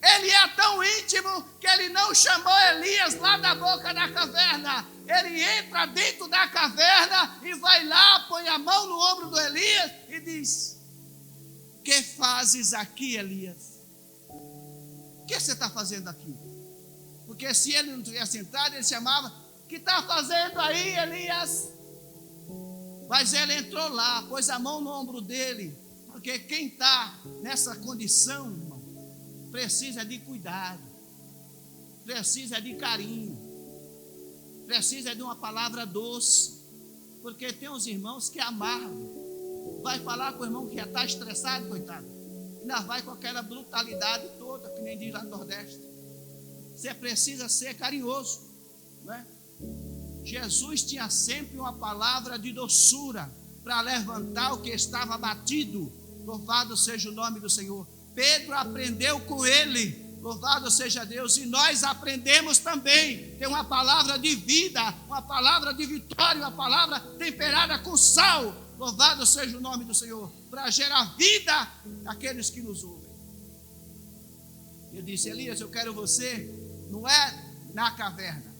Ele é tão íntimo que ele não chamou Elias lá da boca da caverna. Ele entra dentro da caverna e vai lá, põe a mão no ombro do Elias e diz: que fazes aqui, Elias? O que você está fazendo aqui? Porque se ele não tivesse entrado, ele chamava: o que está fazendo aí, Elias? Mas ele entrou lá, pôs a mão no ombro dele, porque quem está nessa condição, irmão, precisa de cuidado, precisa de carinho, precisa de uma palavra doce, porque tem uns irmãos que amargam. Vai falar com o irmão que já está estressado, coitado, ainda vai com aquela brutalidade toda, que nem diz lá no Nordeste. Você precisa ser carinhoso, não é? Jesus tinha sempre uma palavra de doçura para levantar o que estava abatido. Louvado seja o nome do Senhor. Pedro aprendeu com ele. Louvado seja Deus, e nós aprendemos também. Tem uma palavra de vida, uma palavra de vitória, uma palavra temperada com sal. Louvado seja o nome do Senhor, para gerar vida àqueles que nos ouvem. Eu disse: Elias, eu quero você, não é na caverna,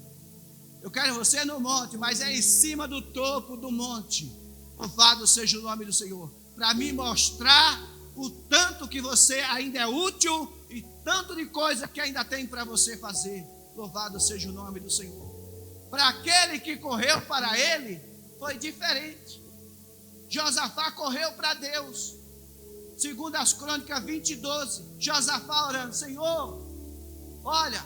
eu quero você no monte, mas é em cima do topo do monte. Louvado seja o nome do Senhor, para me mostrar o tanto que você ainda é útil e tanto de coisa que ainda tem para você fazer. Louvado seja o nome do Senhor. Para aquele que correu para ele, foi diferente. Josafá correu para Deus. Segundo as Crônicas 20:12, Josafá orando: Senhor, olha,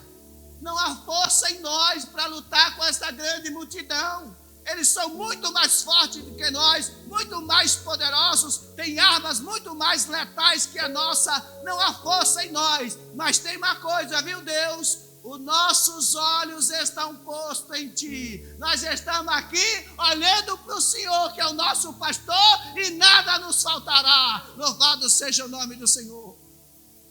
não há força em nós para lutar com essa grande multidão. eles são muito mais fortes do que nós, muito mais poderosos, têm armas muito mais letais que a nossa. Não há força em nós, mas tem uma coisa, viu, Deus? Os nossos olhos estão postos em Ti. Nós estamos aqui olhando para o Senhor, que é o nosso pastor, e nada nos faltará. Louvado seja o nome do Senhor.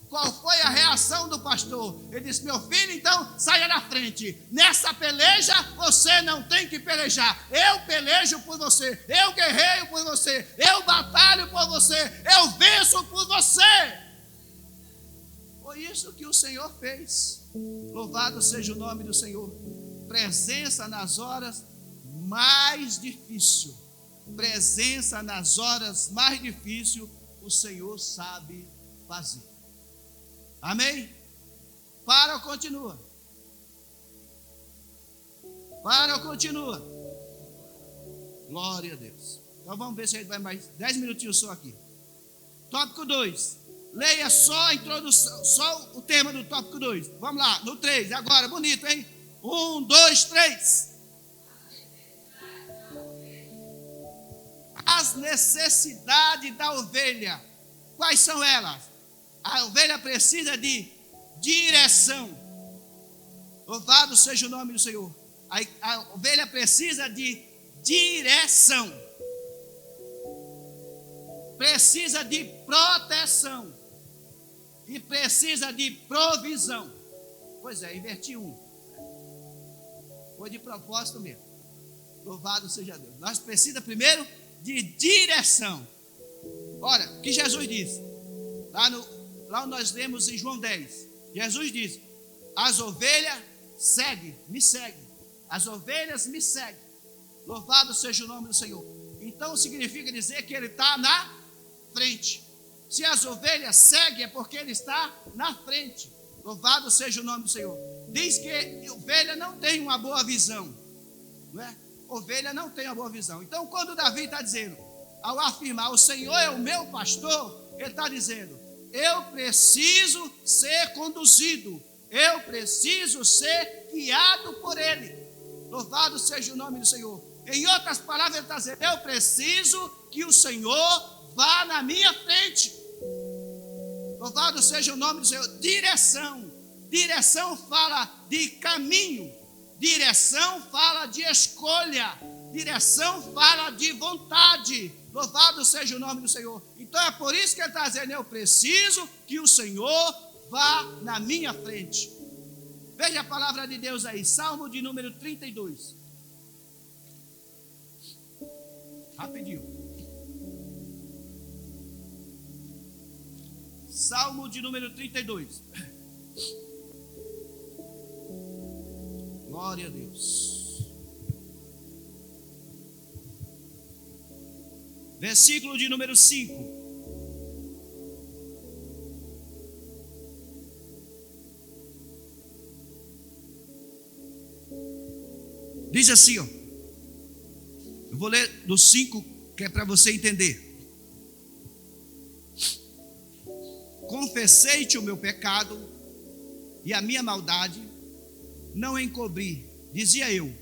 Qual foi a reação do pastor? Ele disse: meu filho, então saia na frente. Nessa peleja você não tem que pelejar. Eu pelejo por você. Eu guerreio por você. Eu batalho por você. Eu venço por você. Foi isso que o Senhor fez. Louvado seja o nome do Senhor. Presença nas horas mais difíceis. Presença nas horas mais difíceis. O Senhor sabe fazer. Amém? Para ou continua? Para ou continua? Glória a Deus. Então vamos ver se a gente vai mais 10 minutinhos só aqui. Tópico 2. Leia só a introdução, só o tema do tópico 2. Vamos lá, no 3. Agora, bonito, hein? 1, 2, 3. As necessidades da ovelha. Quais são elas? A ovelha precisa de direção. Louvado seja o nome do Senhor. A ovelha precisa de direção. Precisa de proteção. E precisa de provisão. Pois é, inverti um. Foi de propósito mesmo. Louvado seja Deus. Nós precisamos primeiro de direção. Olha, o que Jesus disse. Lá nós lemos em João 10. Jesus disse: as ovelhas me seguem. As ovelhas me seguem. Louvado seja o nome do Senhor. Então significa dizer que Ele está na frente. Se as ovelhas seguem é porque Ele está na frente. Louvado seja o nome do Senhor. Diz que ovelha não tem uma boa visão, não é? Ovelha não tem uma boa visão. Então quando Davi está dizendo, ao afirmar: o Senhor é o meu pastor, ele está dizendo: eu preciso ser conduzido, eu preciso ser guiado por Ele. Louvado seja o nome do Senhor. Em outras palavras, ele está dizendo: eu preciso que o Senhor vá na minha frente. Louvado seja o nome do Senhor. Direção. Direção fala de caminho. Direção fala de escolha. Direção fala de vontade. Louvado seja o nome do Senhor. Então é por isso que ele está dizendo: eu preciso que o Senhor vá na minha frente. Veja a palavra de Deus aí, Salmo de número 32. Rapidinho. Salmo de número 32. Glória a Deus. Versículo de número 5. Diz assim, ó. Eu vou ler do 5, que é para você entender. Confessei-te o meu pecado e a minha maldade não encobri. Dizia eu: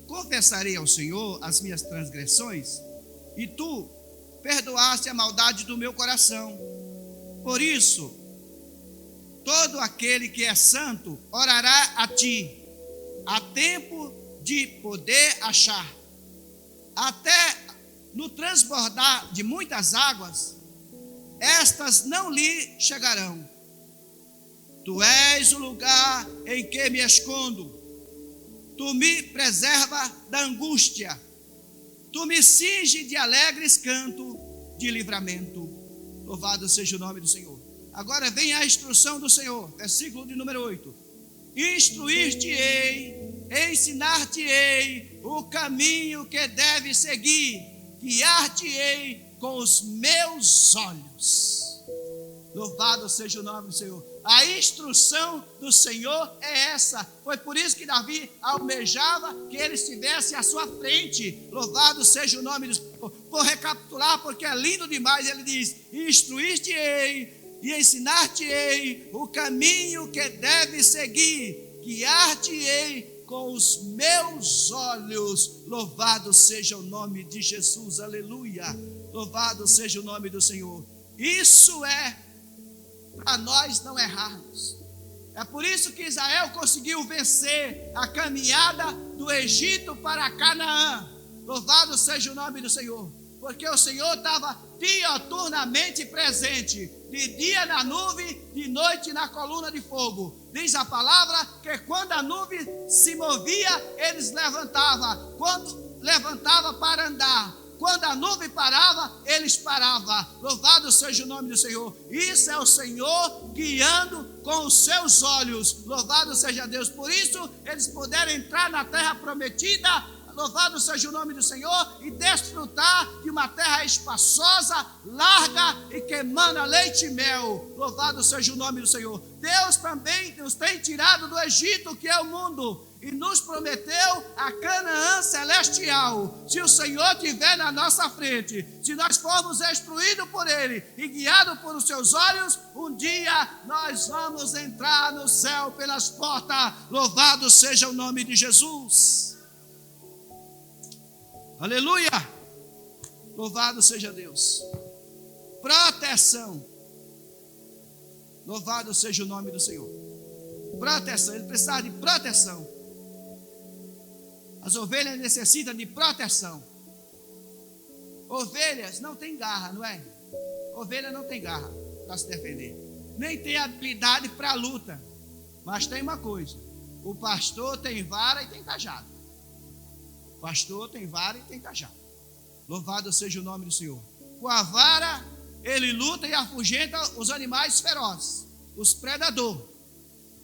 confessarei ao Senhor as minhas transgressões, e tu perdoaste a maldade do meu coração. Por isso, todo aquele que é santo orará a ti. Há tempo de poder achar. Até no transbordar de muitas águas, estas não lhe chegarão. Tu és o lugar em que me escondo. Tu me preserva da angústia. Tu me cinge de alegres cantos de livramento. Louvado seja o nome do Senhor. Agora vem a instrução do Senhor. Versículo de número 8. Instruir-te-ei, ensinar-te-ei o caminho que deve seguir, guiar-te-ei com os meus olhos. Louvado seja o nome do Senhor. A instrução do Senhor é essa. Foi por isso que Davi almejava que ele estivesse à sua frente. Louvado seja o nome do Senhor. Vou recapitular porque é lindo demais. Ele diz: instruir-te-ei e ensinar-te-ei o caminho que deve seguir, guiar-te-ei com os meus olhos. Louvado seja o nome de Jesus, aleluia. Louvado seja o nome do Senhor. Isso é para nós não errarmos. É por isso que Israel conseguiu vencer a caminhada do Egito para Canaã. Louvado seja o nome do Senhor. Porque o Senhor estava dioturnamente presente, de dia na nuvem, de noite na coluna de fogo. Diz a palavra que quando a nuvem se movia, eles levantavam. Quando levantava para andar, quando a nuvem parava, eles paravam. Louvado seja o nome do Senhor. Isso é o Senhor guiando com os seus olhos. Louvado seja Deus. Por isso eles puderam entrar na terra prometida. Louvado seja o nome do Senhor, e desfrutar de uma terra espaçosa, larga e que emana leite e mel. Louvado seja o nome do Senhor. Deus também nos tem tirado do Egito, que é o mundo, e nos prometeu a Canaã celestial. Se o Senhor estiver na nossa frente, se nós formos instruídos por Ele e guiados por os seus olhos, um dia nós vamos entrar no céu pelas portas. Louvado seja o nome de Jesus. Aleluia! Louvado seja Deus. Proteção. Louvado seja o nome do Senhor. Proteção, ele precisa de proteção. As ovelhas necessitam de proteção. Ovelhas não têm garra, não é? Ovelha não tem garra para se defender. Nem tem habilidade para a luta. Mas tem uma coisa: o pastor tem vara e tem cajado. O pastor tem vara e tem cajado. Louvado seja o nome do Senhor. Com a vara ele luta e afugenta os animais ferozes, os predadores.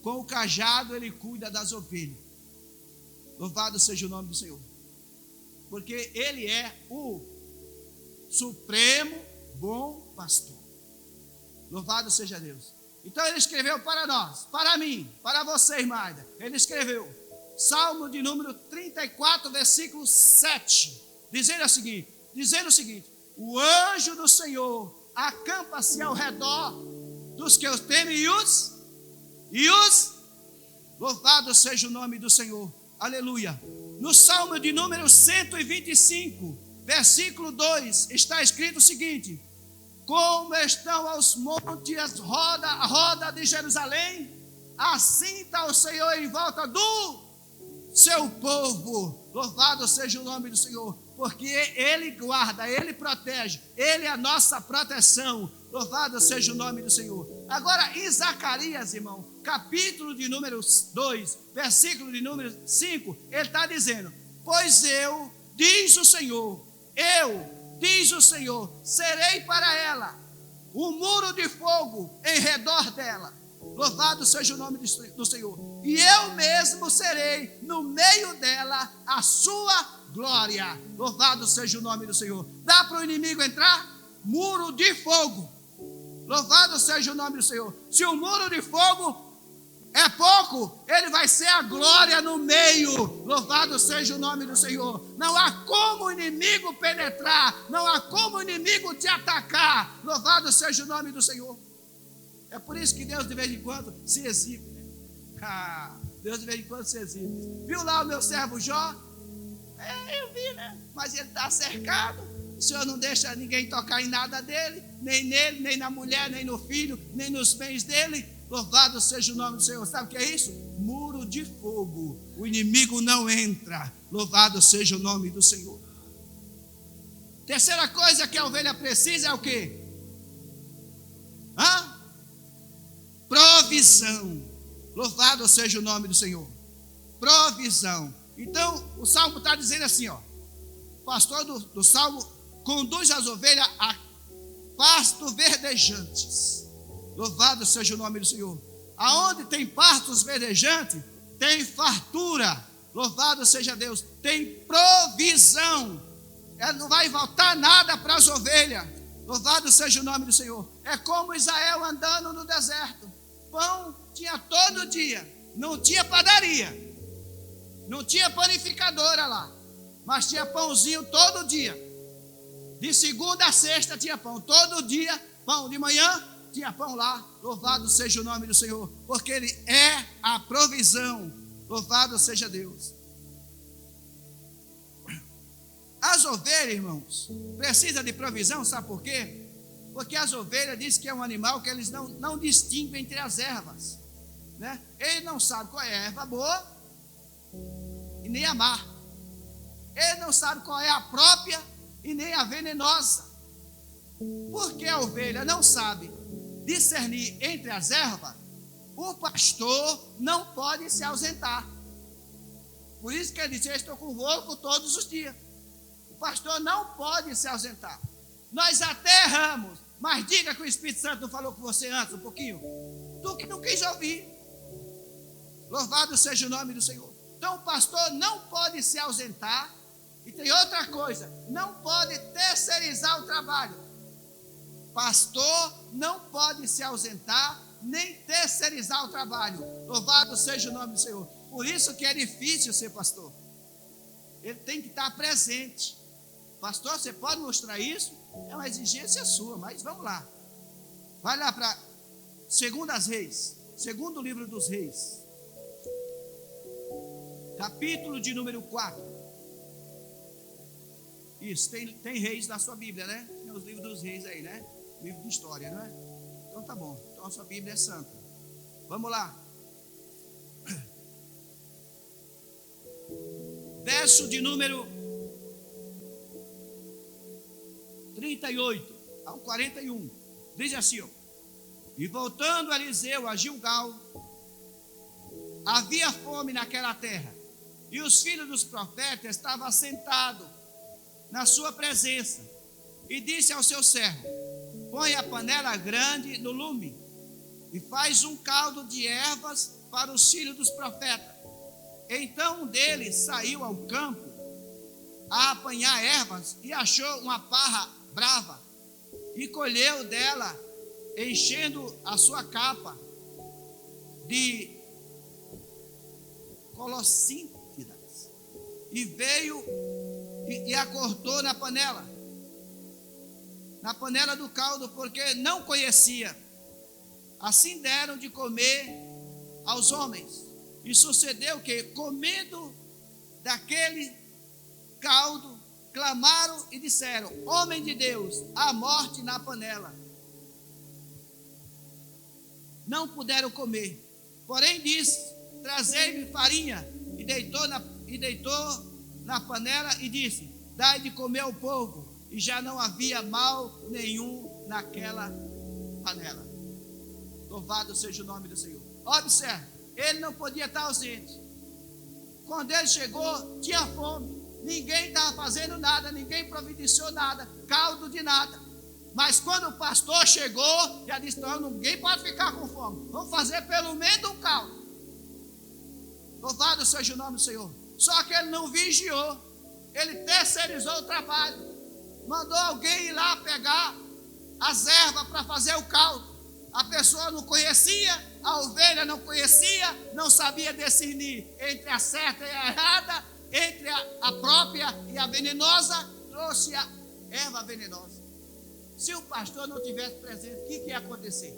Com o cajado ele cuida das ovelhas. Louvado seja o nome do Senhor. Porque ele é o supremo bom pastor. Louvado seja Deus. Então ele escreveu para nós, para mim, para você, irmã. Ele escreveu Salmo de número 34, versículo 7, dizendo o seguinte: o anjo do Senhor acampa-se ao redor dos que os temem e os louvado seja o nome do Senhor, aleluia. No Salmo de número 125, versículo 2, está escrito o seguinte: como estão aos montes a roda de Jerusalém, assim está o Senhor em volta do seu povo. Louvado seja o nome do Senhor, porque Ele guarda, Ele protege, Ele é a nossa proteção. Louvado seja o nome do Senhor. Agora em Zacarias, irmão, capítulo de número 2, versículo de número 5, ele está dizendo: pois diz o Senhor, serei para ela um muro de fogo em redor dela. Louvado seja o nome do Senhor. E eu mesmo serei no meio dela a sua glória. Louvado seja o nome do Senhor. Dá para o inimigo entrar? Muro de fogo. Louvado seja o nome do Senhor. Se o muro de fogo é pouco, ele vai ser a glória no meio. Louvado seja o nome do Senhor. Não há como o inimigo penetrar, não há como o inimigo te atacar. Louvado seja o nome do Senhor. É por isso que Deus de vez em quando se exibe, né? Deus de vez em quando se exibe. Viu lá o meu servo Jó? Eu vi, né? Mas ele está cercado. O Senhor não deixa ninguém tocar em nada dele, nem nele, nem na mulher, nem no filho, nem nos bens dele. Louvado seja o nome do Senhor. Sabe o que é isso? Muro de fogo. O inimigo não entra. Louvado seja o nome do Senhor. Terceira coisa que a ovelha precisa é o quê? Provisão. Louvado seja o nome do Senhor. Provisão. Então o Salmo está dizendo assim, ó. O pastor do Salmo conduz as ovelhas a pastos verdejantes. Louvado seja o nome do Senhor. Aonde tem pastos verdejantes, tem fartura. Louvado seja Deus. Tem provisão. Não vai faltar nada para as ovelhas. Louvado seja o nome do Senhor. É como Israel andando no deserto. Pão tinha todo dia. Não tinha padaria. Não tinha panificadora lá. Mas tinha pãozinho todo dia. De segunda a sexta tinha pão. Todo dia, pão. De manhã tinha pão lá. Louvado seja o nome do Senhor. Porque Ele é a provisão. Louvado seja Deus. As ovelhas, irmãos, precisam de provisão, sabe por quê? Porque as ovelhas diz que é um animal que eles não distinguem entre as ervas, né? Ele não sabe qual é a erva boa e nem a má. Ele não sabe qual é a própria e nem a venenosa. Porque a ovelha não sabe discernir entre as ervas, o pastor não pode se ausentar. Por isso que ele disse: eu estou convosco todos os dias. O pastor não pode se ausentar. Nós até erramos, mas diga que o Espírito Santo não falou com você antes um pouquinho. Tu que não quis ouvir. Louvado seja o nome do Senhor. Então o pastor não pode se ausentar. E tem outra coisa, não pode terceirizar o trabalho. Pastor não pode se ausentar, nem terceirizar o trabalho. Louvado seja o nome do Senhor. Por isso que é difícil ser pastor. Ele tem que estar presente. Pastor, você pode mostrar isso? É uma exigência sua, mas vamos lá. Vai lá para 2 Reis, segundo livro dos Reis, capítulo de número 4. Isso, tem reis na sua Bíblia, né? Tem os livros dos reis aí, né? Livro de história, não é? Então tá bom, então a sua Bíblia é santa. Vamos lá. Verso de número 38 ao 41. Diz assim, ó: e voltando Eliseu a Gilgal, havia fome naquela terra, e os filhos dos profetas estavam assentados na sua presença, e disse ao seu servo: põe a panela grande no lume, e faz um caldo de ervas para os filhos dos profetas. Então um deles saiu ao campo a apanhar ervas, e achou uma parra brava, e colheu dela, enchendo a sua capa de colossíntidas, e veio e a cortou na panela do caldo, porque não conhecia. Assim deram de comer aos homens. E sucedeu que, comendo daquele caldo, clamaram e disseram: homem de Deus, há morte na panela. Não puderam comer. Porém disse: trazei-me farinha. E deitou na panela e disse: dai de comer ao povo. E já não havia mal nenhum naquela panela. Louvado seja o nome do Senhor. Observe, ele não podia estar ausente. Quando ele chegou, tinha fome. Ninguém estava fazendo nada, ninguém providenciou nada, caldo de nada. Mas quando o pastor chegou, já disse: não, ninguém pode ficar com fome. Vamos fazer pelo menos um caldo. Louvado seja o nome do Senhor. Só que ele não vigiou. Ele terceirizou o trabalho. Mandou alguém ir lá pegar as ervas para fazer o caldo. A pessoa não conhecia, a ovelha não conhecia, não sabia discernir entre a certa e a errada, entre a própria e a venenosa, trouxe a erva venenosa. Se o pastor não tivesse presente, o que ia acontecer?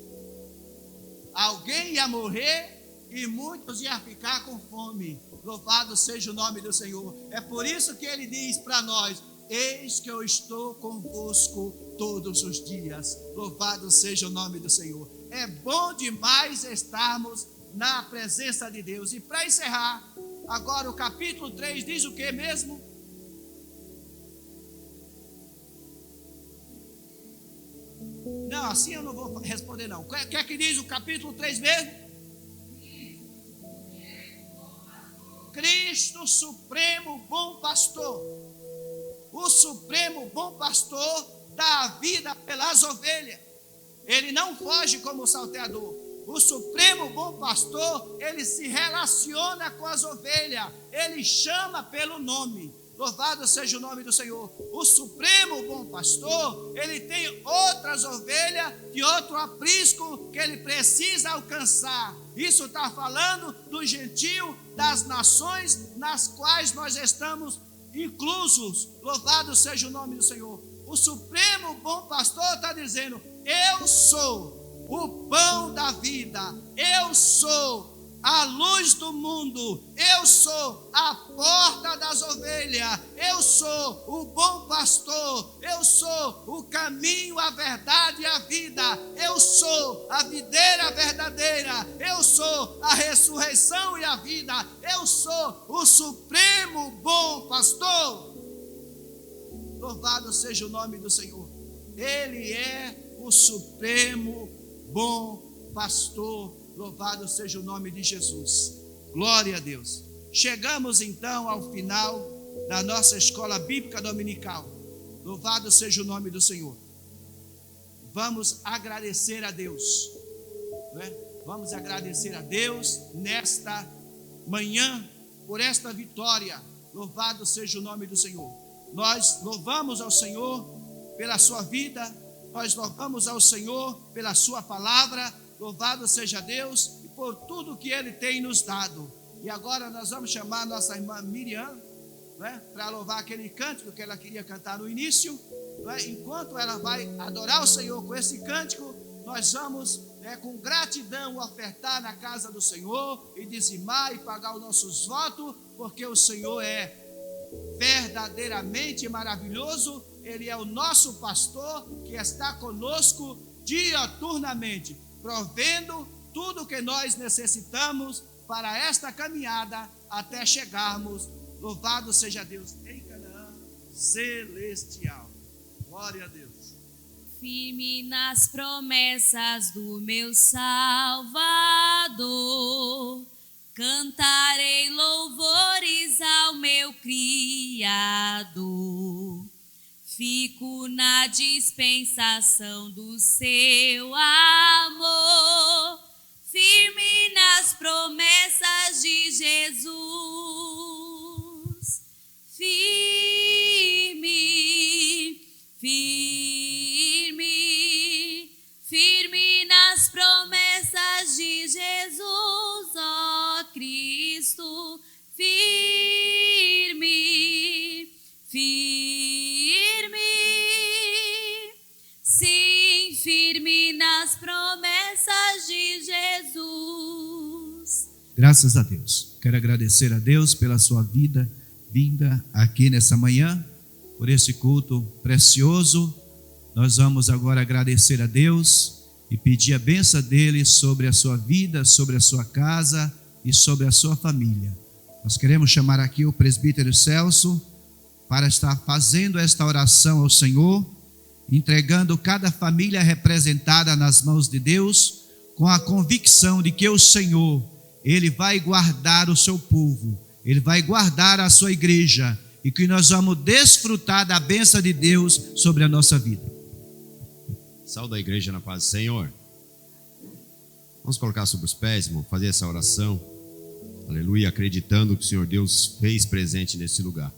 Alguém ia morrer e muitos iam ficar com fome. Louvado seja o nome do Senhor. É por isso que ele diz para nós: eis que eu estou convosco todos os dias. Louvado seja o nome do Senhor. É bom demais estarmos na presença de Deus. E para encerrar, agora o capítulo 3 diz o que mesmo? Não, assim eu não vou responder não. O que é que diz o capítulo 3 mesmo? Cristo Supremo Bom Pastor. O Supremo Bom Pastor dá a vida pelas ovelhas. Ele não foge como o salteador. O Supremo Bom Pastor, ele se relaciona com as ovelhas. Ele chama pelo nome. Louvado seja o nome do Senhor. O Supremo Bom Pastor, ele tem outras ovelhas de outro aprisco que ele precisa alcançar. Isso está falando do gentio, das nações nas quais nós estamos inclusos. Louvado seja o nome do Senhor. O Supremo Bom Pastor está dizendo: eu sou o pão da vida, eu sou a luz do mundo, eu sou a porta das ovelhas, eu sou o bom pastor, eu sou o caminho, a verdade e a vida, eu sou a videira verdadeira, eu sou a ressurreição e a vida, eu sou o supremo bom pastor. Louvado seja o nome do Senhor. Ele é o supremo bom pastor. Louvado seja o nome de Jesus. Glória a Deus. Chegamos então ao final da nossa escola bíblica dominical. Louvado seja o nome do Senhor. Vamos agradecer a Deus, não é? Vamos agradecer a Deus nesta manhã por esta vitória. Louvado seja o nome do Senhor. Nós louvamos ao Senhor pela sua vida, nós louvamos ao Senhor pela sua palavra. Louvado seja Deus e por tudo que Ele tem nos dado. E agora nós vamos chamar nossa irmã Miriam, né, para louvar aquele cântico que ela queria cantar no início. Né? Enquanto ela vai adorar o Senhor com esse cântico, nós vamos, com gratidão, ofertar na casa do Senhor e dizimar e pagar os nossos votos, porque o Senhor é verdadeiramente maravilhoso. Ele é o nosso pastor que está conosco diuturnamente, provendo tudo o que nós necessitamos para esta caminhada até chegarmos, louvado seja Deus, em Canaã celestial. Glória a Deus.
Firme nas promessas do meu Salvador, cantarei louvores ao meu Criador. Fico na dispensação do seu amor, firme nas promessas de Jesus. Firme, firme, firme nas promessas de Jesus, ó Cristo. Firme, firme, sim, firme nas promessas de Jesus.
Graças a Deus. Quero agradecer a Deus pela sua vida vinda aqui nessa manhã, por esse culto precioso. Nós vamos agora agradecer a Deus e pedir a bênção dele sobre a sua vida, sobre a sua casa e sobre a sua família. Nós queremos chamar aqui o presbítero Celso para estar fazendo esta oração ao Senhor, entregando cada família representada nas mãos de Deus, com a convicção de que o Senhor, Ele vai guardar o seu povo, Ele vai guardar a sua igreja, e que nós vamos desfrutar da bênção de Deus sobre a nossa vida.
Saúde a igreja na paz do Senhor. Vamos colocar sobre os pés, irmão, fazer essa oração. Aleluia, acreditando que o Senhor Deus fez presente nesse lugar.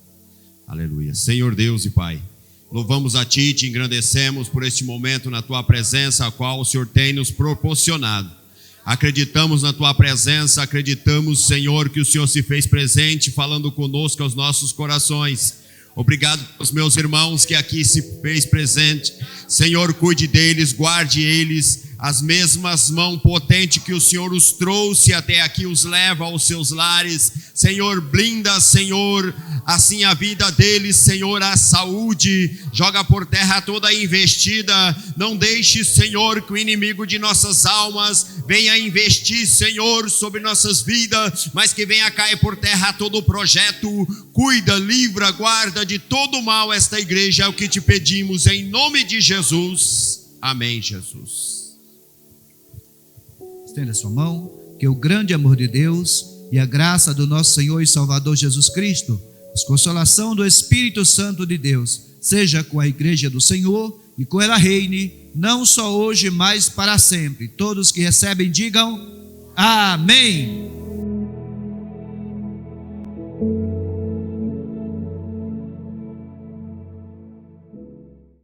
Aleluia. Senhor Deus e Pai, louvamos a Ti e Te engrandecemos por este momento na Tua presença, a qual o Senhor tem nos proporcionado. Acreditamos na Tua presença, acreditamos, Senhor, que o Senhor se fez presente, falando conosco aos nossos corações. Obrigado aos meus irmãos que aqui se fez presente. Senhor, cuide deles, guarde eles. As mesmas mãos potentes que o Senhor os trouxe até aqui, os leva aos seus lares. Senhor, blinda, Senhor, assim a vida deles, Senhor, a saúde. Joga por terra toda a investida. Não deixe, Senhor, que o inimigo de nossas almas venha investir, Senhor, sobre nossas vidas, mas que venha cair por terra todo o projeto. Cuida, livra, guarda de todo mal esta igreja, é o que te pedimos em nome de Jesus. Amém, Jesus.
Estenda a sua mão, que o grande amor de Deus e a graça do nosso Senhor e Salvador Jesus Cristo, a consolação do Espírito Santo de Deus, seja com a igreja do Senhor e com ela reine, não só hoje, mas para sempre. Todos que recebem, digam amém.